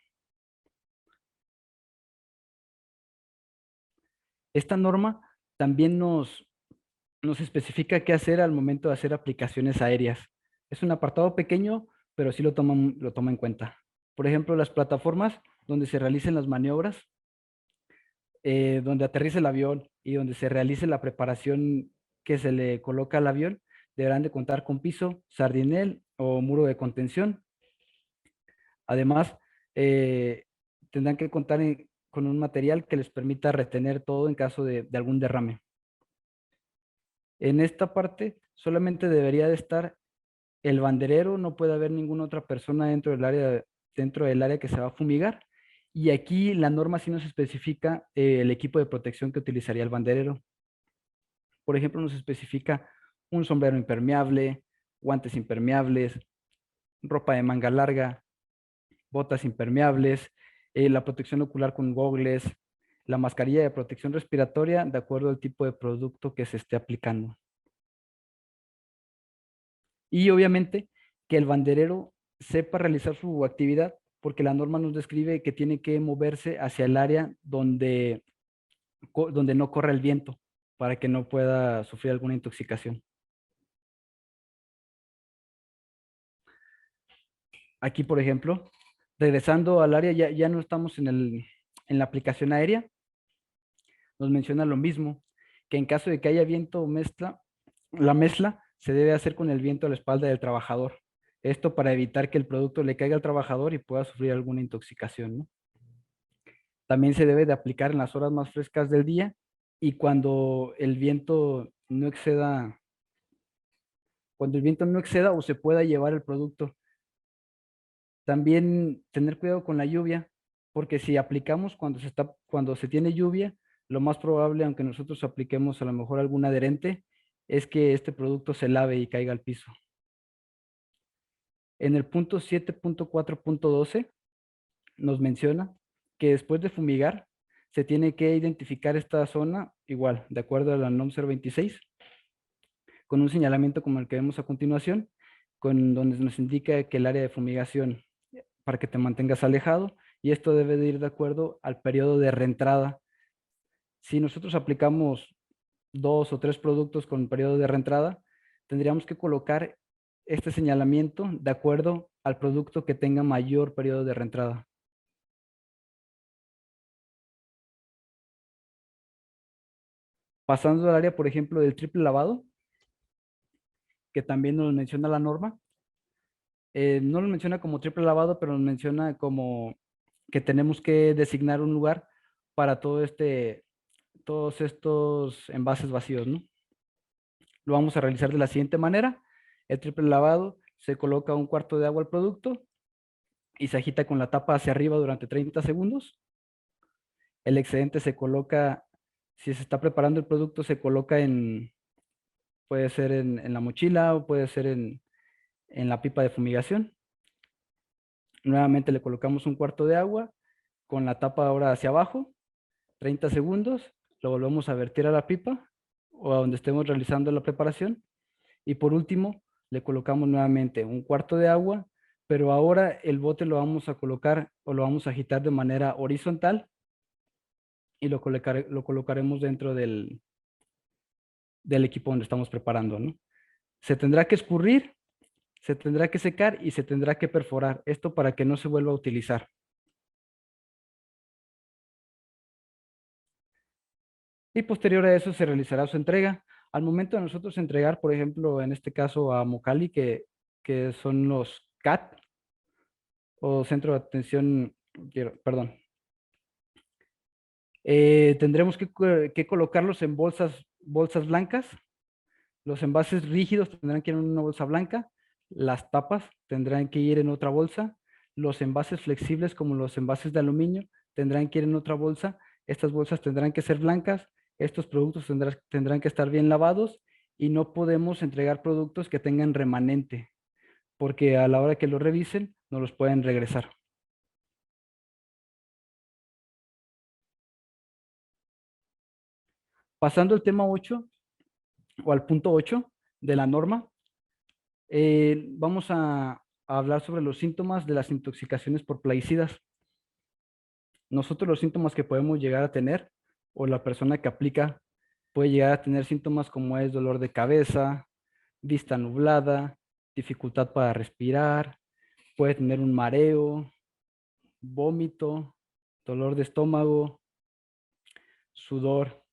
Esta norma también nos especifica qué hacer al momento de hacer aplicaciones aéreas. Es un apartado pequeño, pero sí lo toma en cuenta. Por ejemplo, las plataformas donde se realicen las maniobras, donde aterrice el avión y donde se realice la preparación que se le coloca al avión, deberán de contar con piso, sardinel o muro de contención. Además, tendrán que contar con un material que les permita retener todo en caso de algún derrame. En esta parte solamente debería de estar el banderero, no puede haber ninguna otra persona dentro del área que se va a fumigar. Y aquí la norma sí nos especifica el equipo de protección que utilizaría el banderero. Por ejemplo, nos especifica un sombrero impermeable, guantes impermeables, ropa de manga larga, botas impermeables, la protección ocular con gogles, la mascarilla de protección respiratoria de acuerdo al tipo de producto que se esté aplicando. Y obviamente que el banderero sepa realizar su actividad, porque la norma nos describe que tiene que moverse hacia el área donde donde no corra el viento para que no pueda sufrir alguna intoxicación. Aquí, por ejemplo, regresando al área, ya no estamos en la aplicación aérea, nos menciona lo mismo, que en caso de que haya viento o mezcla, la mezcla se debe hacer con el viento a la espalda del trabajador. Esto para evitar que el producto le caiga al trabajador y pueda sufrir alguna intoxicación, ¿no? También se debe de aplicar en las horas más frescas del día y cuando el viento no exceda o se pueda llevar el producto. También tener cuidado con la lluvia, porque si aplicamos cuando se tiene lluvia, lo más probable, aunque nosotros apliquemos a lo mejor algún adherente, es que este producto se lave y caiga al piso. En el punto 7.4.12 nos menciona que después de fumigar, se tiene que identificar esta zona, igual, de acuerdo a la NOM 026, con un señalamiento como el que vemos a continuación, donde nos indica que el área de fumigación, para que te mantengas alejado, y esto debe de ir de acuerdo al periodo de reentrada. Si nosotros aplicamos 2 o 3 productos con periodo de reentrada, tendríamos que colocar este señalamiento de acuerdo al producto que tenga mayor periodo de reentrada. Pasando al área, por ejemplo, del triple lavado, que también nos menciona la norma. No lo menciona como triple lavado, pero nos menciona como que tenemos que designar un lugar para todos estos envases vacíos, ¿no? Lo vamos a realizar de la siguiente manera. El triple lavado, se coloca un cuarto de agua al producto y se agita con la tapa hacia arriba durante 30 segundos. El excedente se coloca, si se está preparando el producto, se coloca puede ser en la mochila o puede ser en la pipa de fumigación. Nuevamente le colocamos un cuarto de agua con la tapa ahora hacia abajo, 30 segundos, lo volvemos a vertir a la pipa o a donde estemos realizando la preparación. Y por último, le colocamos nuevamente un cuarto de agua, pero ahora el bote lo vamos a colocar o lo vamos a agitar de manera horizontal y lo colocaremos dentro del equipo donde estamos preparando, ¿no? Se tendrá que escurrir, se tendrá que secar y se tendrá que perforar. Esto para que no se vuelva a utilizar. Y posterior a eso se realizará su entrega. Al momento de nosotros entregar, por ejemplo, en este caso a Mocali, que son los CAT, o Centro de Atención, perdón. Tendremos que colocarlos en bolsas blancas. Los envases rígidos tendrán que ir en una bolsa blanca. Las tapas tendrán que ir en otra bolsa. Los envases flexibles, como los envases de aluminio, tendrán que ir en otra bolsa. Estas bolsas tendrán que ser blancas. Estos productos tendrán que estar bien lavados y no podemos entregar productos que tengan remanente, porque a la hora que lo revisen, no los pueden regresar. Pasando al tema 8 o al punto 8 de la norma, vamos a hablar sobre los síntomas de las intoxicaciones por plaguicidas. Nosotros los síntomas que podemos llegar a tener, o la persona que aplica puede llegar a tener síntomas como es dolor de cabeza, vista nublada, dificultad para respirar, puede tener un mareo, vómito, dolor de estómago, sudor,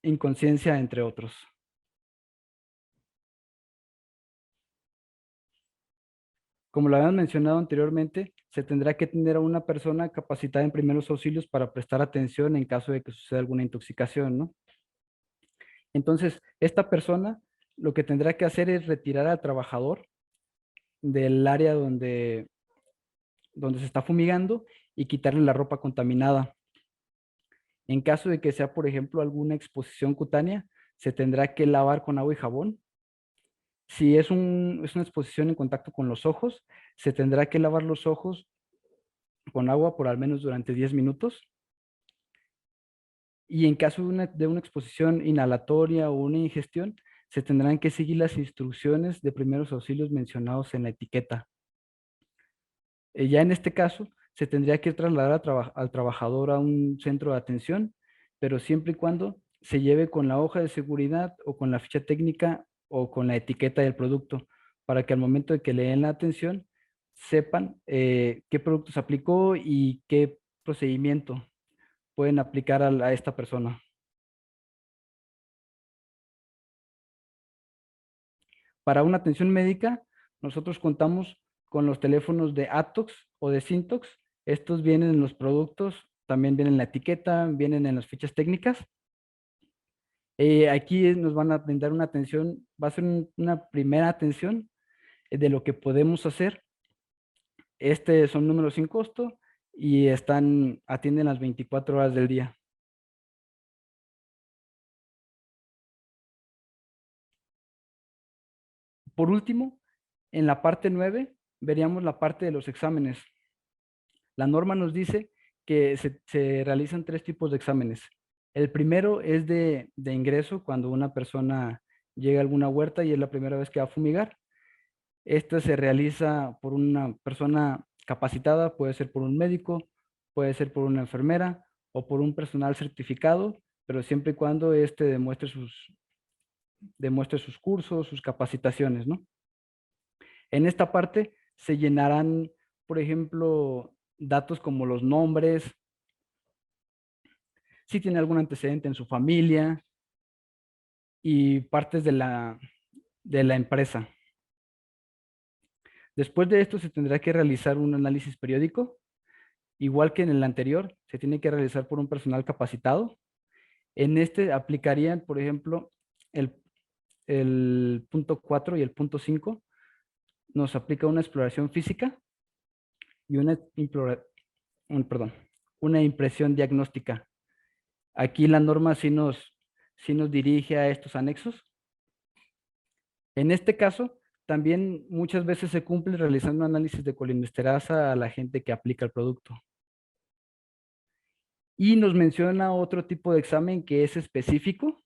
inconsciencia, entre otros. Como lo habíamos mencionado anteriormente, se tendrá que tener a una persona capacitada en primeros auxilios para prestar atención en caso de que suceda alguna intoxicación, ¿no? Entonces, esta persona lo que tendrá que hacer es retirar al trabajador del área donde se está fumigando y quitarle la ropa contaminada. En caso de que sea, por ejemplo, alguna exposición cutánea, se tendrá que lavar con agua y jabón. Si es una exposición en contacto con los ojos, se tendrá que lavar los ojos con agua por al menos durante 10 minutos. Y en caso de una exposición inhalatoria o una ingestión, se tendrán que seguir las instrucciones de primeros auxilios mencionados en la etiqueta. Ya en este caso, se tendría que trasladar al trabajador a un centro de atención pero siempre y cuando se lleve con la hoja de seguridad o con la ficha técnica o con la etiqueta del producto, para que al momento de que le den la atención, sepan qué productos aplicó y qué procedimiento pueden aplicar a esta persona. Para una atención médica, nosotros contamos con los teléfonos de Atox o de Syntox. Estos vienen en los productos, también vienen en la etiqueta, vienen en las fichas técnicas. Aquí nos van a brindar una atención, va a ser una primera atención de lo que podemos hacer. Son números sin costo y atienden las 24 horas del día. Por último, en la parte 9, veríamos la parte de los exámenes. La norma nos dice que se realizan 3 tipos de exámenes. El primero es de ingreso, cuando una persona llega a alguna huerta y es la primera vez que va a fumigar. Este se realiza por una persona capacitada, puede ser por un médico, puede ser por una enfermera o por un personal certificado, pero siempre y cuando demuestre sus cursos, sus capacitaciones, ¿no? En esta parte se llenarán, por ejemplo, datos como los nombres, si tiene algún antecedente en su familia y partes de la empresa. Después de esto se tendrá que realizar un análisis periódico. Igual que en el anterior, se tiene que realizar por un personal capacitado. En este aplicarían, por ejemplo, el punto 4 y el punto 5. Nos aplica una exploración física y una impresión diagnóstica. Aquí la norma sí nos dirige a estos anexos. En este caso, también muchas veces se cumple realizando análisis de colinesterasa a la gente que aplica el producto. Y nos menciona otro tipo de examen que es específico.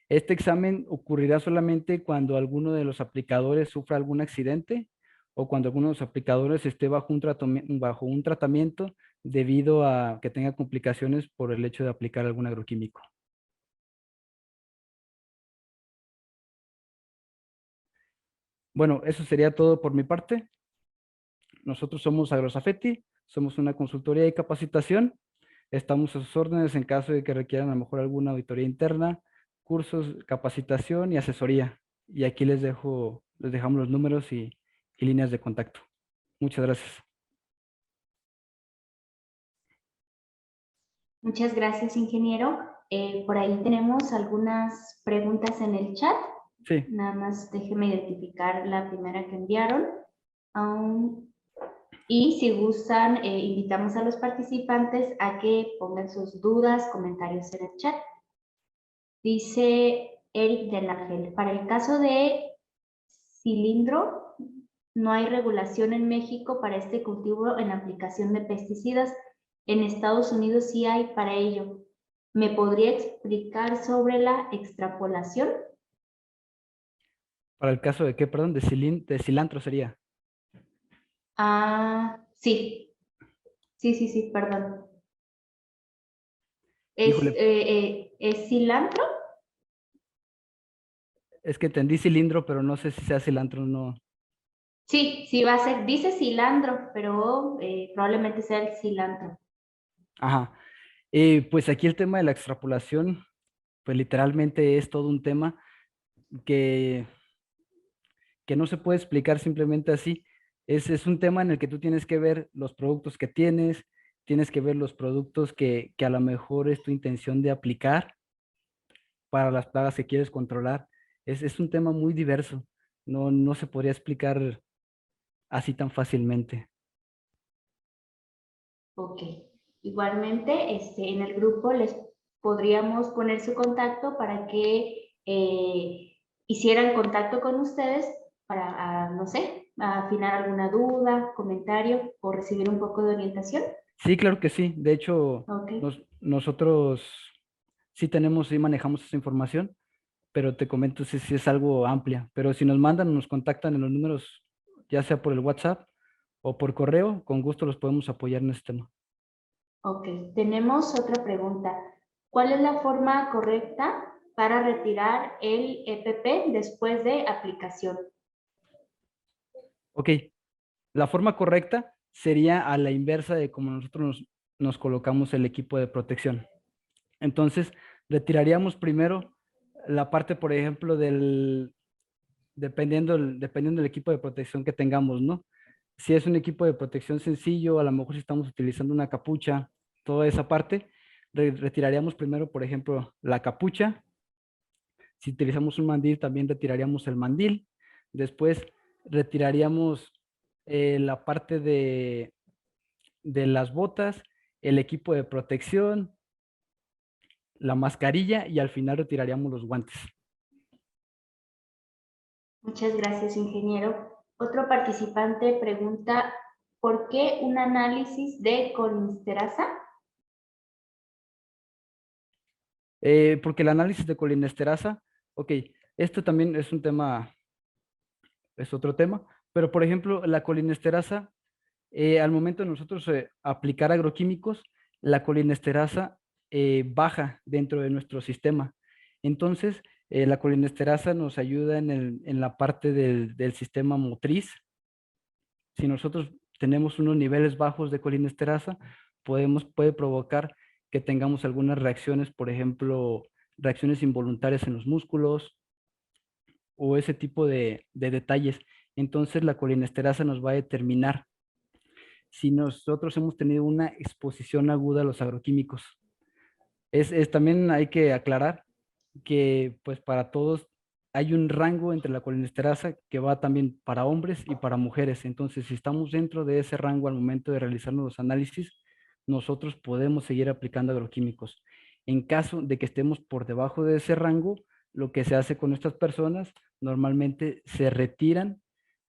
Este examen ocurrirá solamente cuando alguno de los aplicadores sufra algún accidente o cuando alguno de los aplicadores esté bajo un tratamiento debido a que tenga complicaciones por el hecho de aplicar algún agroquímico. Bueno, eso sería todo por mi parte. Nosotros somos Agrosafety, somos una consultoría de capacitación. Estamos a sus órdenes en caso de que requieran a lo mejor alguna auditoría interna, cursos, capacitación y asesoría. Y aquí les dejamos los números y líneas de contacto. Muchas gracias. Muchas gracias, ingeniero. Por ahí tenemos algunas preguntas en el chat. Sí. Nada más déjeme identificar la primera que enviaron. Y si gustan, invitamos a los participantes a que pongan sus dudas, comentarios en el chat. Dice Eric del Ángel, para el caso de cilindro, no hay regulación en México para este cultivo en aplicación de pesticidas. En Estados Unidos sí hay para ello. ¿Me podría explicar sobre la extrapolación? ¿Para el caso de qué, perdón? De cilantro sería. Sí. Sí, perdón. Híjole. ¿Es cilantro? Es que entendí cilindro, pero no sé si sea cilantro o no. Sí, va a ser, dice cilantro, pero probablemente sea el cilantro. Ajá. Pues aquí el tema de la extrapolación, pues literalmente es todo un tema que no se puede explicar simplemente así. Es un tema en el que tú tienes que ver los productos que tienes que ver los productos que a lo mejor es tu intención de aplicar para las plagas que quieres controlar. Es un tema muy diverso. No se podría explicar así tan fácilmente. Ok. Igualmente, en el grupo les podríamos poner su contacto para que hicieran contacto con ustedes para, no sé, afinar alguna duda, comentario o recibir un poco de orientación. Sí, claro que sí. De hecho, Okay. nosotros sí manejamos esa información, pero te comento si es algo amplia. Pero si nos mandan, nos contactan en los números, ya sea por el WhatsApp o por correo, con gusto los podemos apoyar en este tema. Ok, tenemos otra pregunta. ¿Cuál es la forma correcta para retirar el EPP después de aplicación? Ok, la forma correcta sería a la inversa de como nosotros nos colocamos el equipo de protección. Entonces, retiraríamos primero la parte, por ejemplo, dependiendo del equipo de protección que tengamos, ¿no? Si es un equipo de protección sencillo, a lo mejor si estamos utilizando una capucha, toda esa parte, retiraríamos primero, por ejemplo, la capucha. Si utilizamos un mandil, también retiraríamos el mandil. Después retiraríamos la parte de las botas, el equipo de protección, la mascarilla y al final retiraríamos los guantes. Muchas gracias, ingeniero. Otro participante pregunta, ¿por qué un análisis de colinesterasa? Porque el análisis de colinesterasa, ok, esto también es un tema, es otro tema, pero por ejemplo, la colinesterasa, al momento de nosotros aplicar agroquímicos, la colinesterasa baja dentro de nuestro sistema. Entonces, la colinesterasa nos ayuda en la parte del sistema motriz. Si nosotros tenemos unos niveles bajos de colinesterasa, puede provocar que tengamos algunas reacciones, por ejemplo, reacciones involuntarias en los músculos o ese tipo de detalles. Entonces, la colinesterasa nos va a determinar si nosotros hemos tenido una exposición aguda a los agroquímicos. También hay que aclarar que pues para todos hay un rango entre la colinesterasa que va también para hombres y para mujeres. Entonces, si estamos dentro de ese rango al momento de realizarnos los análisis, nosotros podemos seguir aplicando agroquímicos. En caso de que estemos por debajo de ese rango, lo que se hace con estas personas normalmente se retiran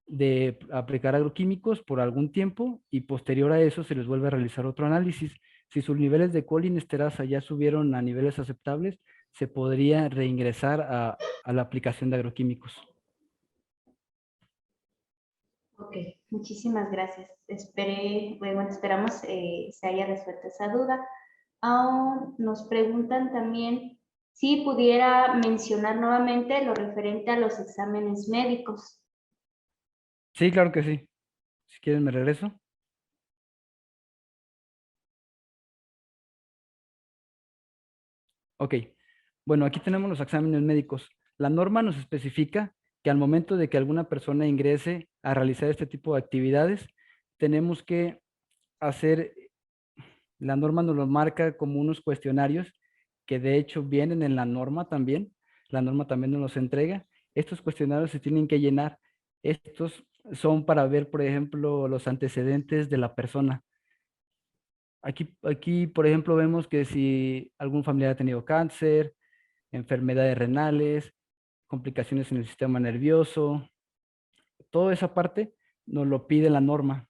de aplicar agroquímicos por algún tiempo y posterior a eso se les vuelve a realizar otro análisis. Si sus niveles de colinesterasa ya subieron a niveles aceptables, se podría reingresar a la aplicación de agroquímicos. Ok, muchísimas gracias. Esperamos se haya resuelto esa duda. Nos preguntan también si pudiera mencionar nuevamente lo referente a los exámenes médicos. Sí, claro que sí. Si quieren me regreso. Ok. Bueno, aquí tenemos los exámenes médicos. La norma nos especifica que al momento de que alguna persona ingrese a realizar este tipo de actividades, tenemos que hacer, la norma nos lo marca como unos cuestionarios que de hecho vienen en la norma también. La norma también nos los entrega. Estos cuestionarios se tienen que llenar. Estos son para ver, por ejemplo, los antecedentes de la persona. Aquí, por ejemplo, vemos que si algún familiar ha tenido cáncer, enfermedades renales, complicaciones en el sistema nervioso, toda esa parte nos lo pide la norma.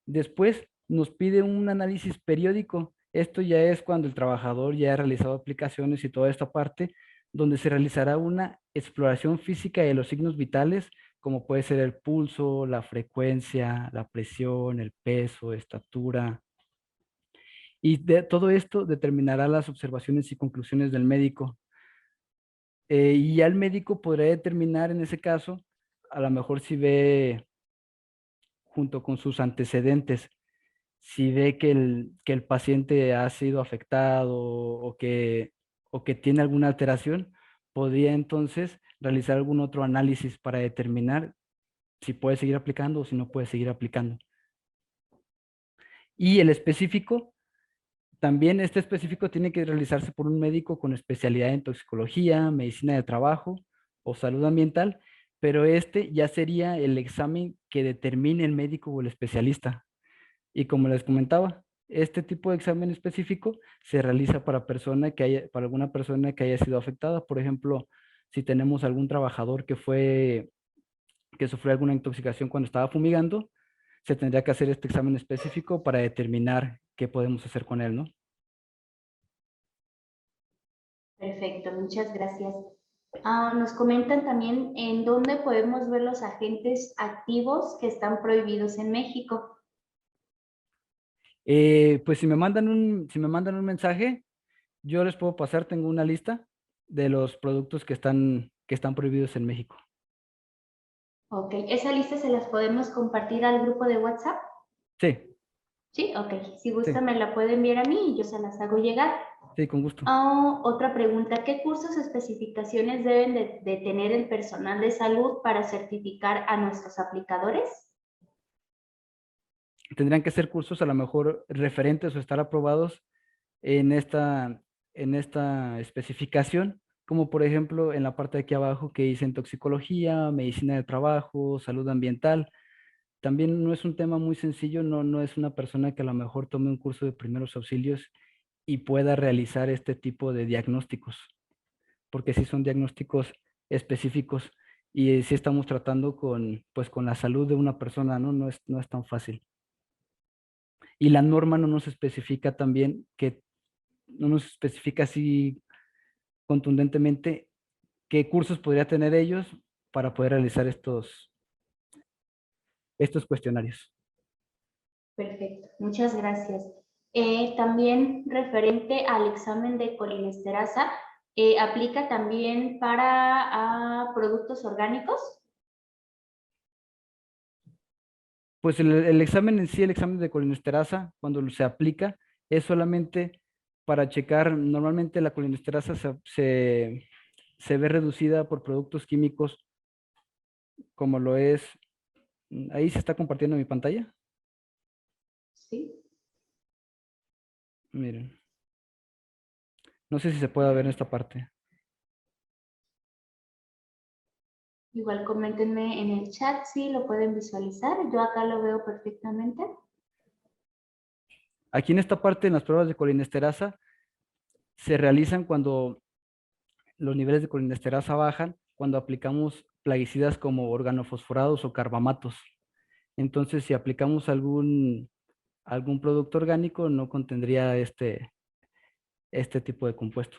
Después nos pide un análisis periódico. Esto ya es cuando el trabajador ya ha realizado aplicaciones y toda esta parte, donde se realizará una exploración física de los signos vitales, como puede ser el pulso, la frecuencia, la presión, el peso, estatura. Y de todo esto determinará las observaciones y conclusiones del médico. Y ya el médico podrá determinar en ese caso, a lo mejor si ve junto con sus antecedentes, si ve que el paciente ha sido afectado o que tiene alguna alteración, podría entonces realizar algún otro análisis para determinar si puede seguir aplicando o si no puede seguir aplicando. Y el específico, también este específico tiene que realizarse por un médico con especialidad en toxicología, medicina de trabajo o salud ambiental, pero este ya sería el examen que determine el médico o el especialista. Y como les comentaba, este tipo de examen específico se realiza para para alguna persona que haya sido afectada. Por ejemplo, si tenemos algún trabajador que sufrió alguna intoxicación cuando estaba fumigando, se tendría que hacer este examen específico para determinar qué podemos hacer con él, ¿no? Perfecto, muchas gracias. Nos comentan también en dónde podemos ver los agentes activos que están prohibidos en México. Pues si me mandan un mensaje, yo les puedo pasar, tengo una lista de los productos que están prohibidos en México. Ok, ¿esa lista se las podemos compartir al grupo de WhatsApp? Sí, Sí, ok. Si gusta sí, me la puede enviar a mí y yo se las hago llegar. sí, con gusto. Otra pregunta, ¿qué cursos o especificaciones deben de tener el personal de salud para certificar a nuestros aplicadores? Tendrían que ser cursos a lo mejor referentes o estar aprobados en en esta especificación, como por ejemplo en la parte de aquí abajo que dice en toxicología, medicina del trabajo, salud ambiental. También no es un tema muy sencillo, no es una persona que a lo mejor tome un curso de primeros auxilios y pueda realizar este tipo de diagnósticos, porque sí son diagnósticos específicos y sí estamos tratando con, pues, con la salud de una persona, ¿no? No es tan fácil. Y la norma no nos especifica también no nos especifica así contundentemente qué cursos podría tener ellos para poder realizar estos cuestionarios. Perfecto, muchas gracias. También referente al examen de colinesterasa, ¿aplica también para productos orgánicos? Pues el examen en sí, el examen de colinesterasa, cuando se aplica, es solamente para checar, normalmente la colinesterasa se ve reducida por productos químicos como lo es, ahí se está compartiendo mi pantalla, Sí. miren, no sé si se puede ver en esta parte. Igual coméntenme en el chat si lo pueden visualizar. Yo acá lo veo perfectamente. Aquí en esta parte, en las pruebas de colinesterasa, se realizan cuando los niveles de colinesterasa bajan, cuando aplicamos plaguicidas como organofosforados o carbamatos. Entonces, si aplicamos algún producto orgánico, no contendría este tipo de compuesto.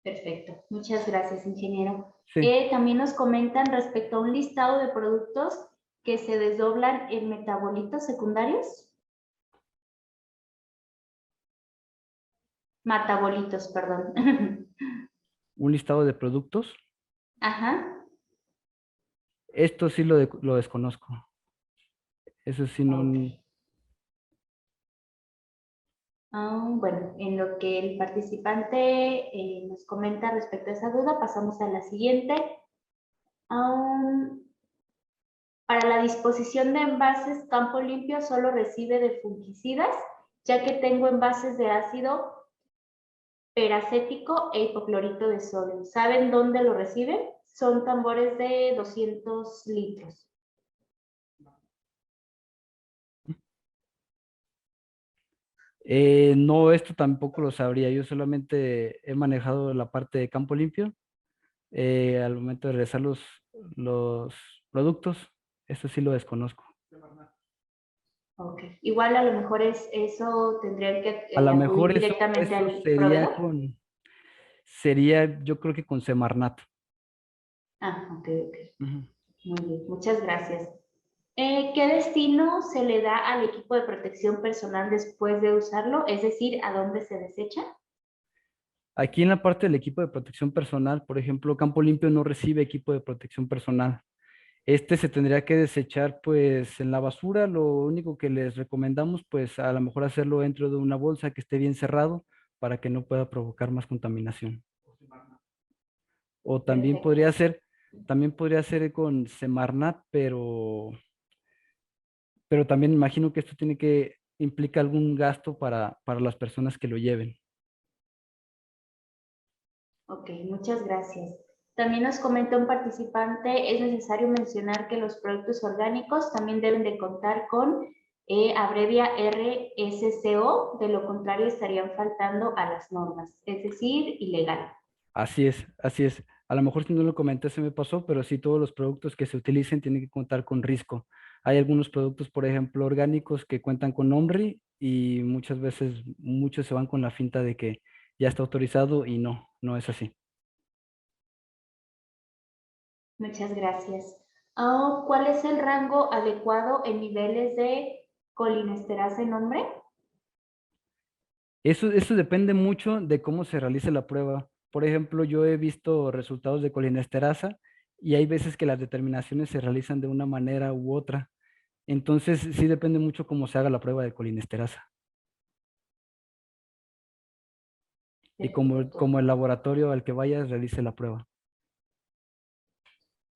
Perfecto, muchas gracias, ingeniero. Sí, También nos comentan respecto a un listado de productos que se desdoblan en metabolitos secundarios. Metabolitos, perdón. un listado de productos. Ajá. Esto sí lo desconozco. Eso sí Ok. no. Bueno, en lo que el participante nos comenta respecto a esa duda, pasamos a la siguiente. Am, para la disposición de envases, Campo Limpio solo recibe de fungicidas, ya que tengo envases de ácido peracético e hipoclorito de sodio. ¿Saben dónde lo reciben? Son tambores de 200 litros. No, esto tampoco lo sabría. Yo solamente he manejado la parte de campo limpio. Al momento de realizar los productos, eso sí lo desconozco. Ok. Igual a lo mejor eso tendrían que A lo acudir mejor directamente eso al proveedor. sería yo creo que con Semarnat. Ok, ok. Ujú. Muy bien, muchas gracias. ¿Qué destino se le da al equipo de protección personal después de usarlo? Es decir, ¿a dónde se desecha? Aquí en la parte del equipo de protección personal, por ejemplo, Campo Limpio no recibe equipo de protección personal. Este se tendría que desechar pues en la basura. Lo único que les recomendamos pues a lo mejor hacerlo dentro de una bolsa que esté bien cerrado para que no pueda provocar más contaminación. O Perfecto. también podría ser con Semarnat, pero también imagino que esto implica algún gasto para las personas que lo lleven. Ok, muchas gracias. También nos comenta un participante, es necesario mencionar que los productos orgánicos también deben de contar con abrevia RSCO, de lo contrario estarían faltando a las normas, es decir, ilegal. Así es, así es. A lo mejor si no lo comenté se me pasó, pero sí todos los productos que se utilicen tienen que contar con risco. Hay algunos productos, por ejemplo, orgánicos que cuentan con OMRI y muchas veces muchos se van con la finta de que ya está autorizado y no es así. Muchas gracias. ¿Cuál es el rango adecuado en niveles de colinesterasa en hombre. Eso depende mucho de cómo se realice la prueba. Por ejemplo, yo he visto resultados de colinesterasa y hay veces que las determinaciones se realizan de una manera u otra. Entonces, sí depende mucho cómo se haga la prueba de colinesterasa y Perfecto. como el laboratorio al que vayas realice la prueba.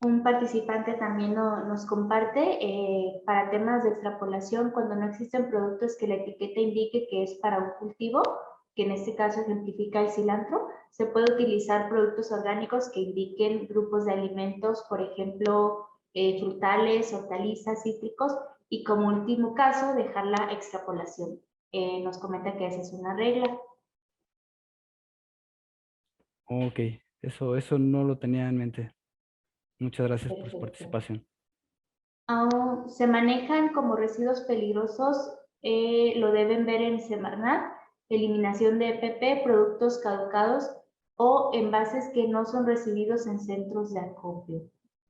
Un participante también nos comparte para temas de extrapolación, cuando no existen productos que la etiqueta indique que es para un cultivo, que en este caso ejemplifica el cilantro, se puede utilizar productos orgánicos que indiquen grupos de alimentos, por ejemplo, frutales, hortalizas, cítricos, y como último caso, dejar la extrapolación. Nos comenta que esa es una regla. Ok, eso no lo tenía en mente. Muchas gracias por su Perfecto. participación. Se manejan como residuos peligrosos, lo deben ver en Semarnat, eliminación de EPP, productos caducados o envases que no son recibidos en centros de acopio.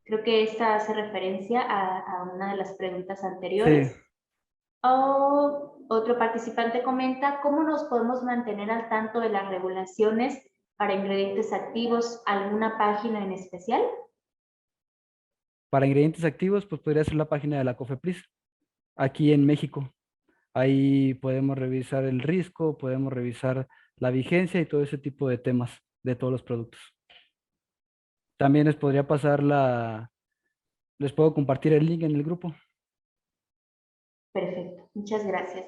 Creo que esta hace referencia a una de las preguntas anteriores. Sí, Otro participante comenta, ¿cómo nos podemos mantener al tanto de las regulaciones para ingredientes activos? ¿Alguna página en especial? para ingredientes activos, pues podría ser la página de la COFEPRIS, aquí en México. Ahí podemos revisar el risco, podemos revisar la vigencia y todo ese tipo de temas de todos los productos. También les podría pasar les puedo compartir el link en el grupo. Perfecto, muchas gracias.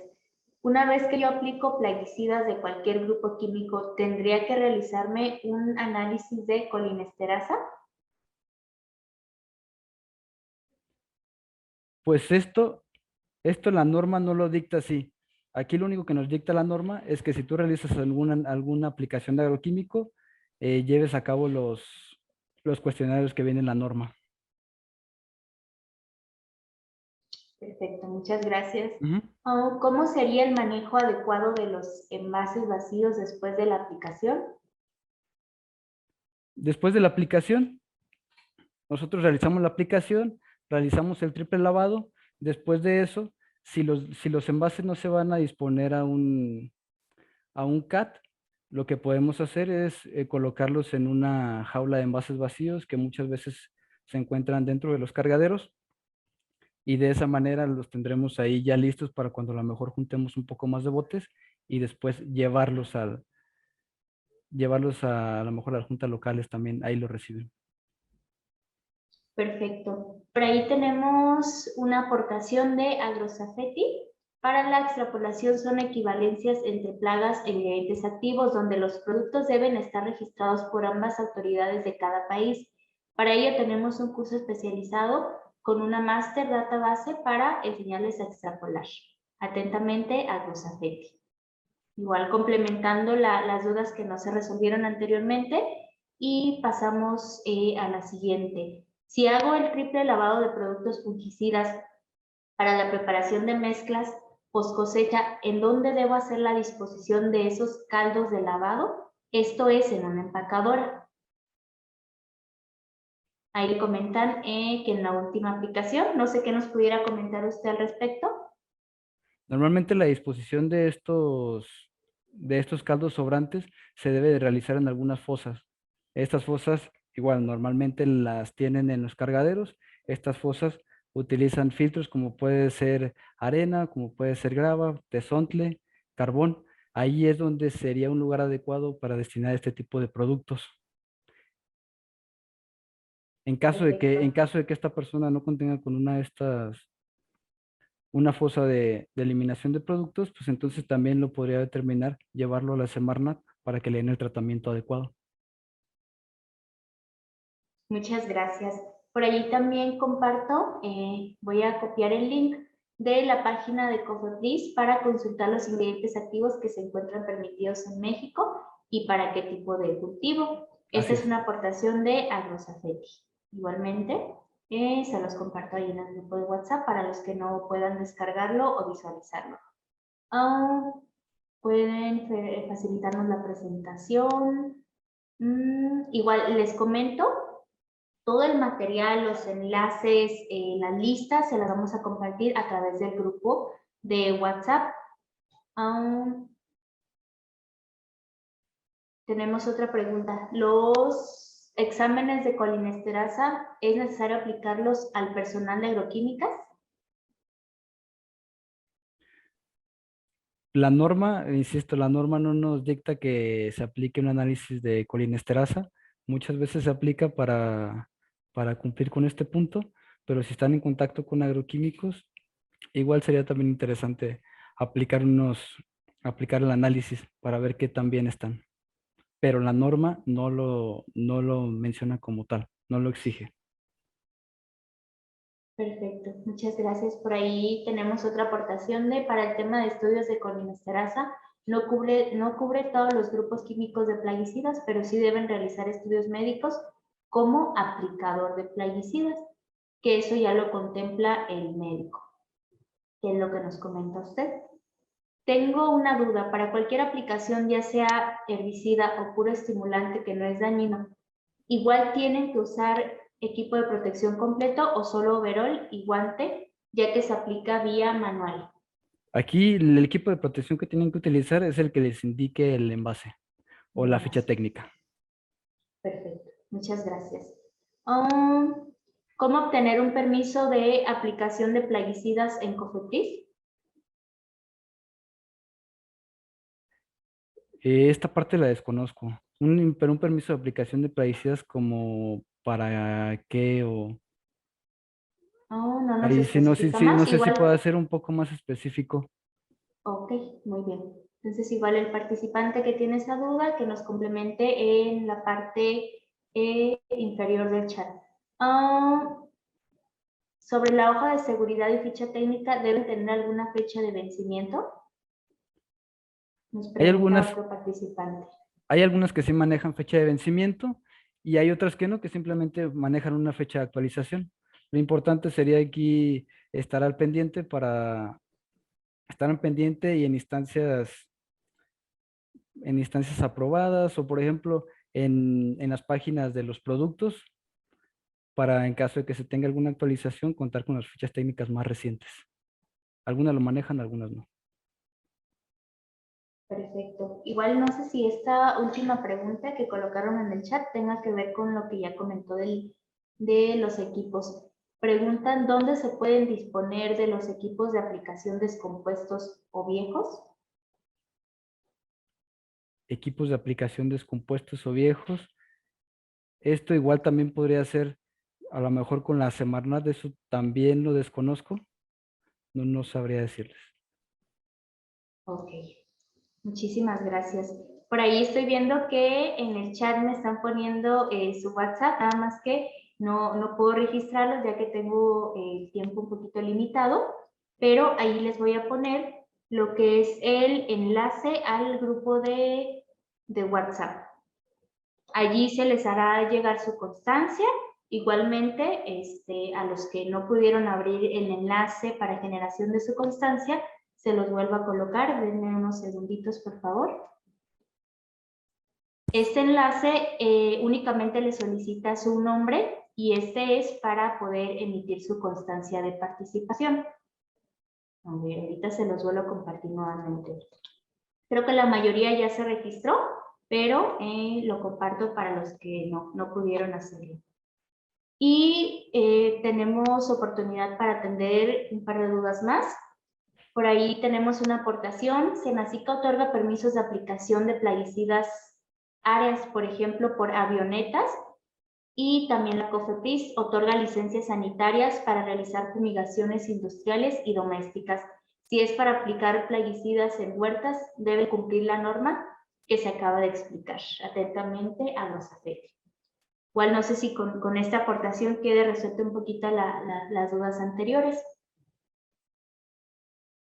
Una vez que yo aplico plaguicidas de cualquier grupo químico, ¿tendría que realizarme un análisis de colinesterasa? Pues esto la norma no lo dicta así. Aquí lo único que nos dicta la norma es que si tú realizas alguna aplicación de agroquímico, lleves a cabo los cuestionarios que vienen en la norma. Perfecto, muchas gracias. Ujú. ¿Cómo sería el manejo adecuado de los envases vacíos después de la aplicación? Después de la aplicación, nosotros realizamos la aplicación, realizamos el triple lavado. Después de eso, si los envases no se van a disponer a un CAT, lo que podemos hacer es colocarlos en una jaula de envases vacíos que muchas veces se encuentran dentro de los cargaderos y de esa manera los tendremos ahí ya listos para cuando a lo mejor juntemos un poco más de botes y después llevarlos a lo mejor a las juntas locales también, ahí lo reciben. Perfecto. Por ahí tenemos una aportación de Agrosafety. Para la extrapolación son equivalencias entre plagas e ingredientes activos, donde los productos deben estar registrados por ambas autoridades de cada país. Para ello tenemos un curso especializado con una Master Database para enseñarles a extrapolar. Atentamente, Agrosafety. Igual complementando las dudas que no se resolvieron anteriormente y pasamos a la siguiente. Si hago el triple lavado de productos fungicidas para la preparación de mezclas post cosecha, ¿en dónde debo hacer la disposición de esos caldos de lavado? Esto es en una empacadora. Ahí le comentan que en la última aplicación, no sé qué nos pudiera comentar usted al respecto. Normalmente la disposición de estos caldos sobrantes se debe de realizar en algunas fosas. Estas fosas, igual, normalmente las tienen en los cargaderos. Estas fosas utilizan filtros como puede ser arena, como puede ser grava, tezontle, carbón. Ahí es donde sería un lugar adecuado para destinar este tipo de productos. En Perfecto. caso de que esta persona no contenga con una fosa de eliminación de productos, pues entonces también lo podría determinar llevarlo a la Semarnat para que le den el tratamiento adecuado. Muchas gracias. Por allí también comparto, voy a copiar el link de la página de COFEPRIS para consultar los ingredientes activos que se encuentran permitidos en México y para qué tipo de cultivo. Esta Así es es. una aportación de Agrosafety. Igualmente, se los comparto ahí en el grupo de WhatsApp para los que no puedan descargarlo o visualizarlo. Pueden facilitarnos la presentación. Igual les comento, todo el material, los enlaces, las listas, se las vamos a compartir a través del grupo de WhatsApp. Tenemos otra pregunta. ¿Los exámenes de colinesterasa es necesario aplicarlos al personal de agroquímicas? La norma, insisto, la norma no nos dicta que se aplique un análisis de colinesterasa. Muchas veces se aplica para cumplir con este punto, pero si están en contacto con agroquímicos, igual sería también interesante aplicar el análisis para ver qué tan bien están. Pero la norma no lo menciona como tal, no lo exige. Perfecto, muchas gracias. Por ahí tenemos otra aportación para el tema de estudios de colinesterasa. No cubre todos los grupos químicos de plaguicidas, pero sí deben realizar estudios médicos como aplicador de plaguicidas, que eso ya lo contempla el médico, que es lo que nos comenta usted. Tengo una duda, para cualquier aplicación, ya sea herbicida o puro estimulante que no es dañino, ¿igual tienen que usar equipo de protección completo o solo overol y guante, ya que se aplica vía manual? Aquí el equipo de protección que tienen que utilizar es el que les indique el envase o la ficha técnica. Perfecto, muchas gracias. ¿Cómo obtener un permiso de aplicación de plaguicidas en COFEPRIS? Esta parte la desconozco. Pero un permiso de aplicación de plaguicidas como para qué o... Oh, no nos Ahí sí, no, sí, especifica sí, no más. sé si Igual, pueda ser un poco más específico. ok, muy bien. Entonces, igual el participante que tiene esa duda, que nos complemente en la parte inferior del chat. Sobre la hoja de seguridad y ficha técnica, ¿deben tener alguna fecha de vencimiento? Nos Hay pregunta algunas, otro participante. hay algunas que sí manejan fecha de vencimiento y hay otras que no, que simplemente manejan una fecha de actualización. Lo importante sería aquí estar al pendiente para estar al pendiente y en instancias aprobadas o, por ejemplo, en las páginas de los productos para, en caso de que se tenga alguna actualización, contar con las fichas técnicas más recientes. Algunas lo manejan, algunas no. Perfecto. Igual no sé si esta última pregunta que colocaron en el chat tenga que ver con lo que ya comentó de los equipos. Preguntan dónde se pueden disponer de los equipos de aplicación descompuestos o viejos. Equipos de aplicación descompuestos o viejos. Esto igual también podría ser, a lo mejor con la Semarnat, de eso también lo desconozco. No sabría decirles. Ok, muchísimas gracias. Por ahí estoy viendo que en el chat me están poniendo su WhatsApp, nada más que no puedo registrarlos ya que tengo el tiempo un poquito limitado, pero ahí les voy a poner lo que es el enlace al grupo de WhatsApp. Allí se les hará llegar su constancia. Igualmente, a los que no pudieron abrir el enlace para generación de su constancia, se los vuelvo a colocar. Denme unos segunditos, por favor. Este enlace únicamente le solicita su nombre y este es para poder emitir su constancia de participación. A ver, ahorita se los vuelvo a compartir nuevamente. Creo que la mayoría ya se registró, pero lo comparto para los que no pudieron hacerlo. Y tenemos oportunidad para atender un par de dudas más. Por ahí tenemos una aportación. Senacica otorga permisos de aplicación de plaguicidas áreas, por ejemplo, por avionetas. Y también la COFEPRIS otorga licencias sanitarias para realizar fumigaciones industriales y domésticas. Si es para aplicar plaguicidas en huertas, debe cumplir la norma que se acaba de explicar. Atentamente, a los afectos. Igual no sé si con esta aportación quede resuelta un poquito las dudas anteriores.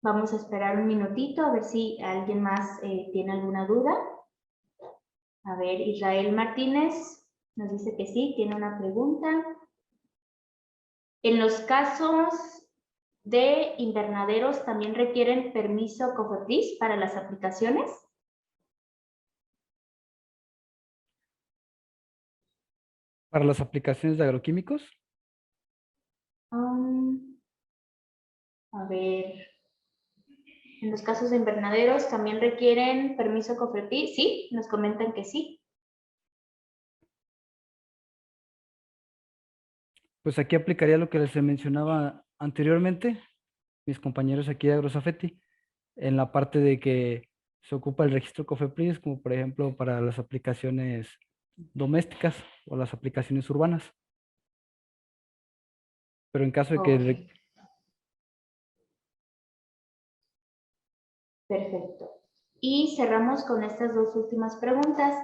Vamos a esperar un minutito a ver si alguien más tiene alguna duda. A ver, Israel Martínez nos dice que sí, tiene una pregunta. En los casos de invernaderos, ¿también requieren permiso COFEPRIS para las aplicaciones? Para las aplicaciones de agroquímicos, A ver. En los casos de invernaderos también requieren permiso COFEPRIS. Sí, nos comentan que sí. Pues aquí aplicaría lo que les mencionaba anteriormente, mis compañeros aquí de Agrosafety, en la parte de que se ocupa el registro COFEPRIS, como por ejemplo para las aplicaciones domésticas o las aplicaciones urbanas. Pero en caso de que... Ok. Perfecto. Y cerramos con estas dos últimas preguntas.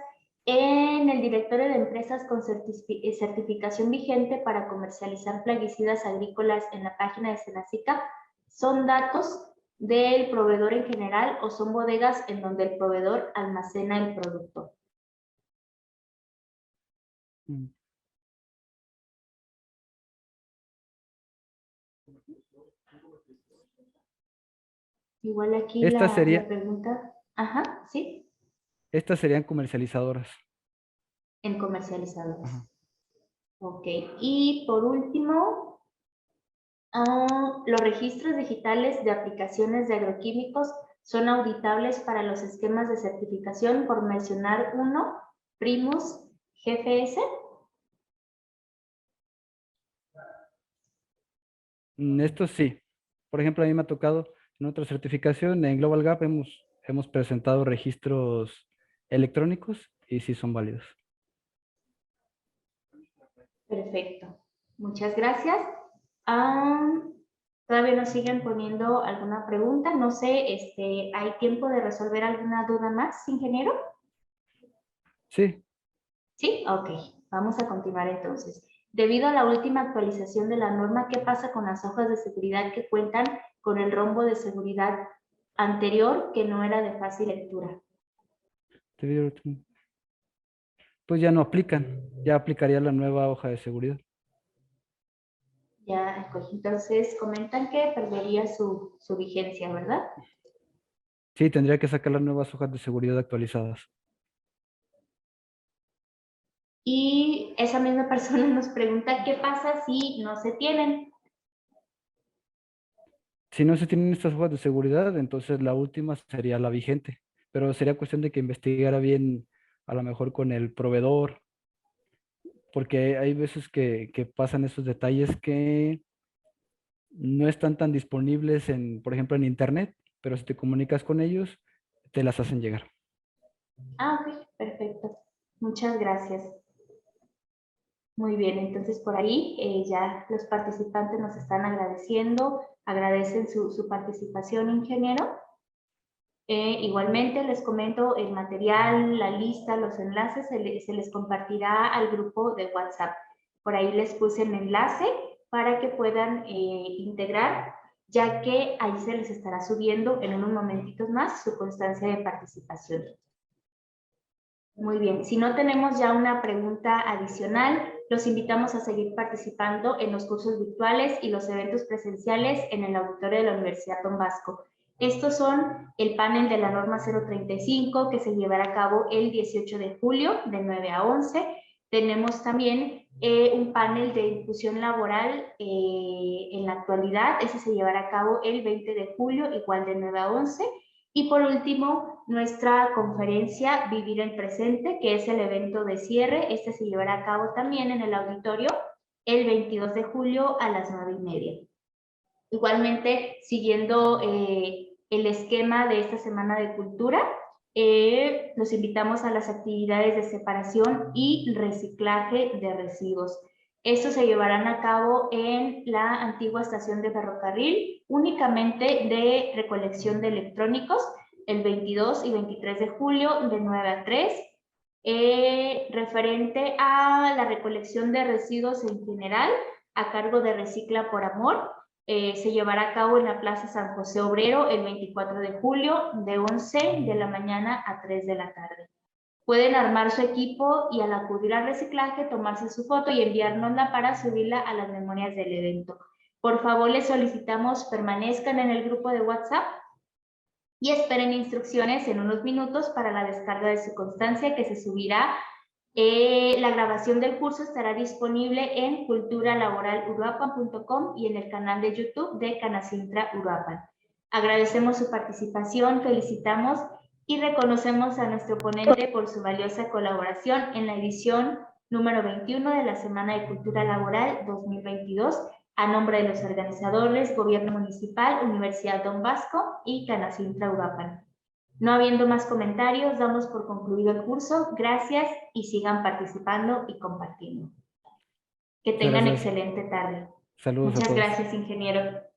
En el directorio de empresas con certificación vigente para comercializar plaguicidas agrícolas en la página de Senacica, ¿son datos del proveedor en general o son bodegas en donde el proveedor almacena el producto? Igual aquí Estas la pregunta. Ajá, sí, serían comercializadoras. en comercializadores. Ajá. Ok, y por último, los registros digitales de aplicaciones de agroquímicos son auditables para los esquemas de certificación, por mencionar uno, Primus, GFS. Esto sí. Por ejemplo, a mí me ha tocado en otra certificación, en Global Gap hemos presentado registros electrónicos y sí son válidos. Perfecto, muchas gracias. Todavía nos siguen poniendo alguna pregunta, no sé, ¿hay tiempo de resolver alguna duda más, ingeniero? Sí, Sí, ok, vamos a continuar entonces. Debido a la última actualización de la norma, ¿qué pasa con las hojas de seguridad que cuentan con el rombo de seguridad anterior que no era de fácil lectura? pues ya no aplican, ya aplicaría la nueva hoja de seguridad. Ya, entonces comentan que perdería su vigencia, ¿verdad? Sí, tendría que sacar las nuevas hojas de seguridad actualizadas. Y esa misma persona nos pregunta qué pasa si no se tienen. Si no se tienen estas hojas de seguridad, entonces la última sería la vigente, pero sería cuestión de que investigara bien, a lo mejor con el proveedor, porque hay veces que pasan esos detalles que no están tan disponibles por ejemplo, en internet, pero si te comunicas con ellos, te las hacen llegar. Ok, perfecto. Muchas gracias. Muy bien, entonces por ahí ya los participantes nos están agradeciendo, agradecen su participación, ingeniero. Igualmente les comento el material, la lista, los enlaces, se les compartirá al grupo de WhatsApp. Por ahí les puse el enlace para que puedan integrar, ya que ahí se les estará subiendo en unos momentitos más su constancia de participación. Muy bien, si no tenemos ya una pregunta adicional, los invitamos a seguir participando en los cursos virtuales y los eventos presenciales en el auditorio de la Universidad Don Bosco. Estos son el panel de la norma 035 que se llevará a cabo el 18 de julio de 9 a 11. Tenemos también un panel de difusión laboral en la actualidad, ese se llevará a cabo el 20 de julio, igual de 9 a 11. Y por último, nuestra conferencia Vivir el Presente, que es el evento de cierre. Este se llevará a cabo también en el auditorio el 22 de julio a las 9:30. Igualmente, siguiendo el esquema de esta Semana de Cultura, los invitamos a las actividades de separación y reciclaje de residuos. Estos se llevarán a cabo en la antigua estación de ferrocarril, únicamente de recolección de electrónicos, el 22 y 23 de julio de 9 a 3. Referente a la recolección de residuos en general, a cargo de Recicla por Amor, se llevará a cabo en la Plaza San José Obrero el 24 de julio de 11 de la mañana a 3 de la tarde. Pueden armar su equipo y al acudir al reciclaje tomarse su foto y enviárnosla para subirla a las memorias del evento. Por favor, les solicitamos permanezcan en el grupo de WhatsApp y esperen instrucciones en unos minutos para la descarga de su constancia que se subirá. La grabación del curso estará disponible en culturalaboraluruapan.com y en el canal de YouTube de Canacintra Uruapan. Agradecemos su participación, felicitamos y reconocemos a nuestro ponente por su valiosa colaboración en la edición número 21 de la Semana de Cultura Laboral 2022, a nombre de los organizadores, Gobierno Municipal, Universidad Don Bosco y Canacintra Uruapan. No habiendo más comentarios, damos por concluido el curso. Gracias y sigan participando y compartiendo. Que tengan gracias. excelente tarde. Saludos a Muchas todos. gracias, ingeniero.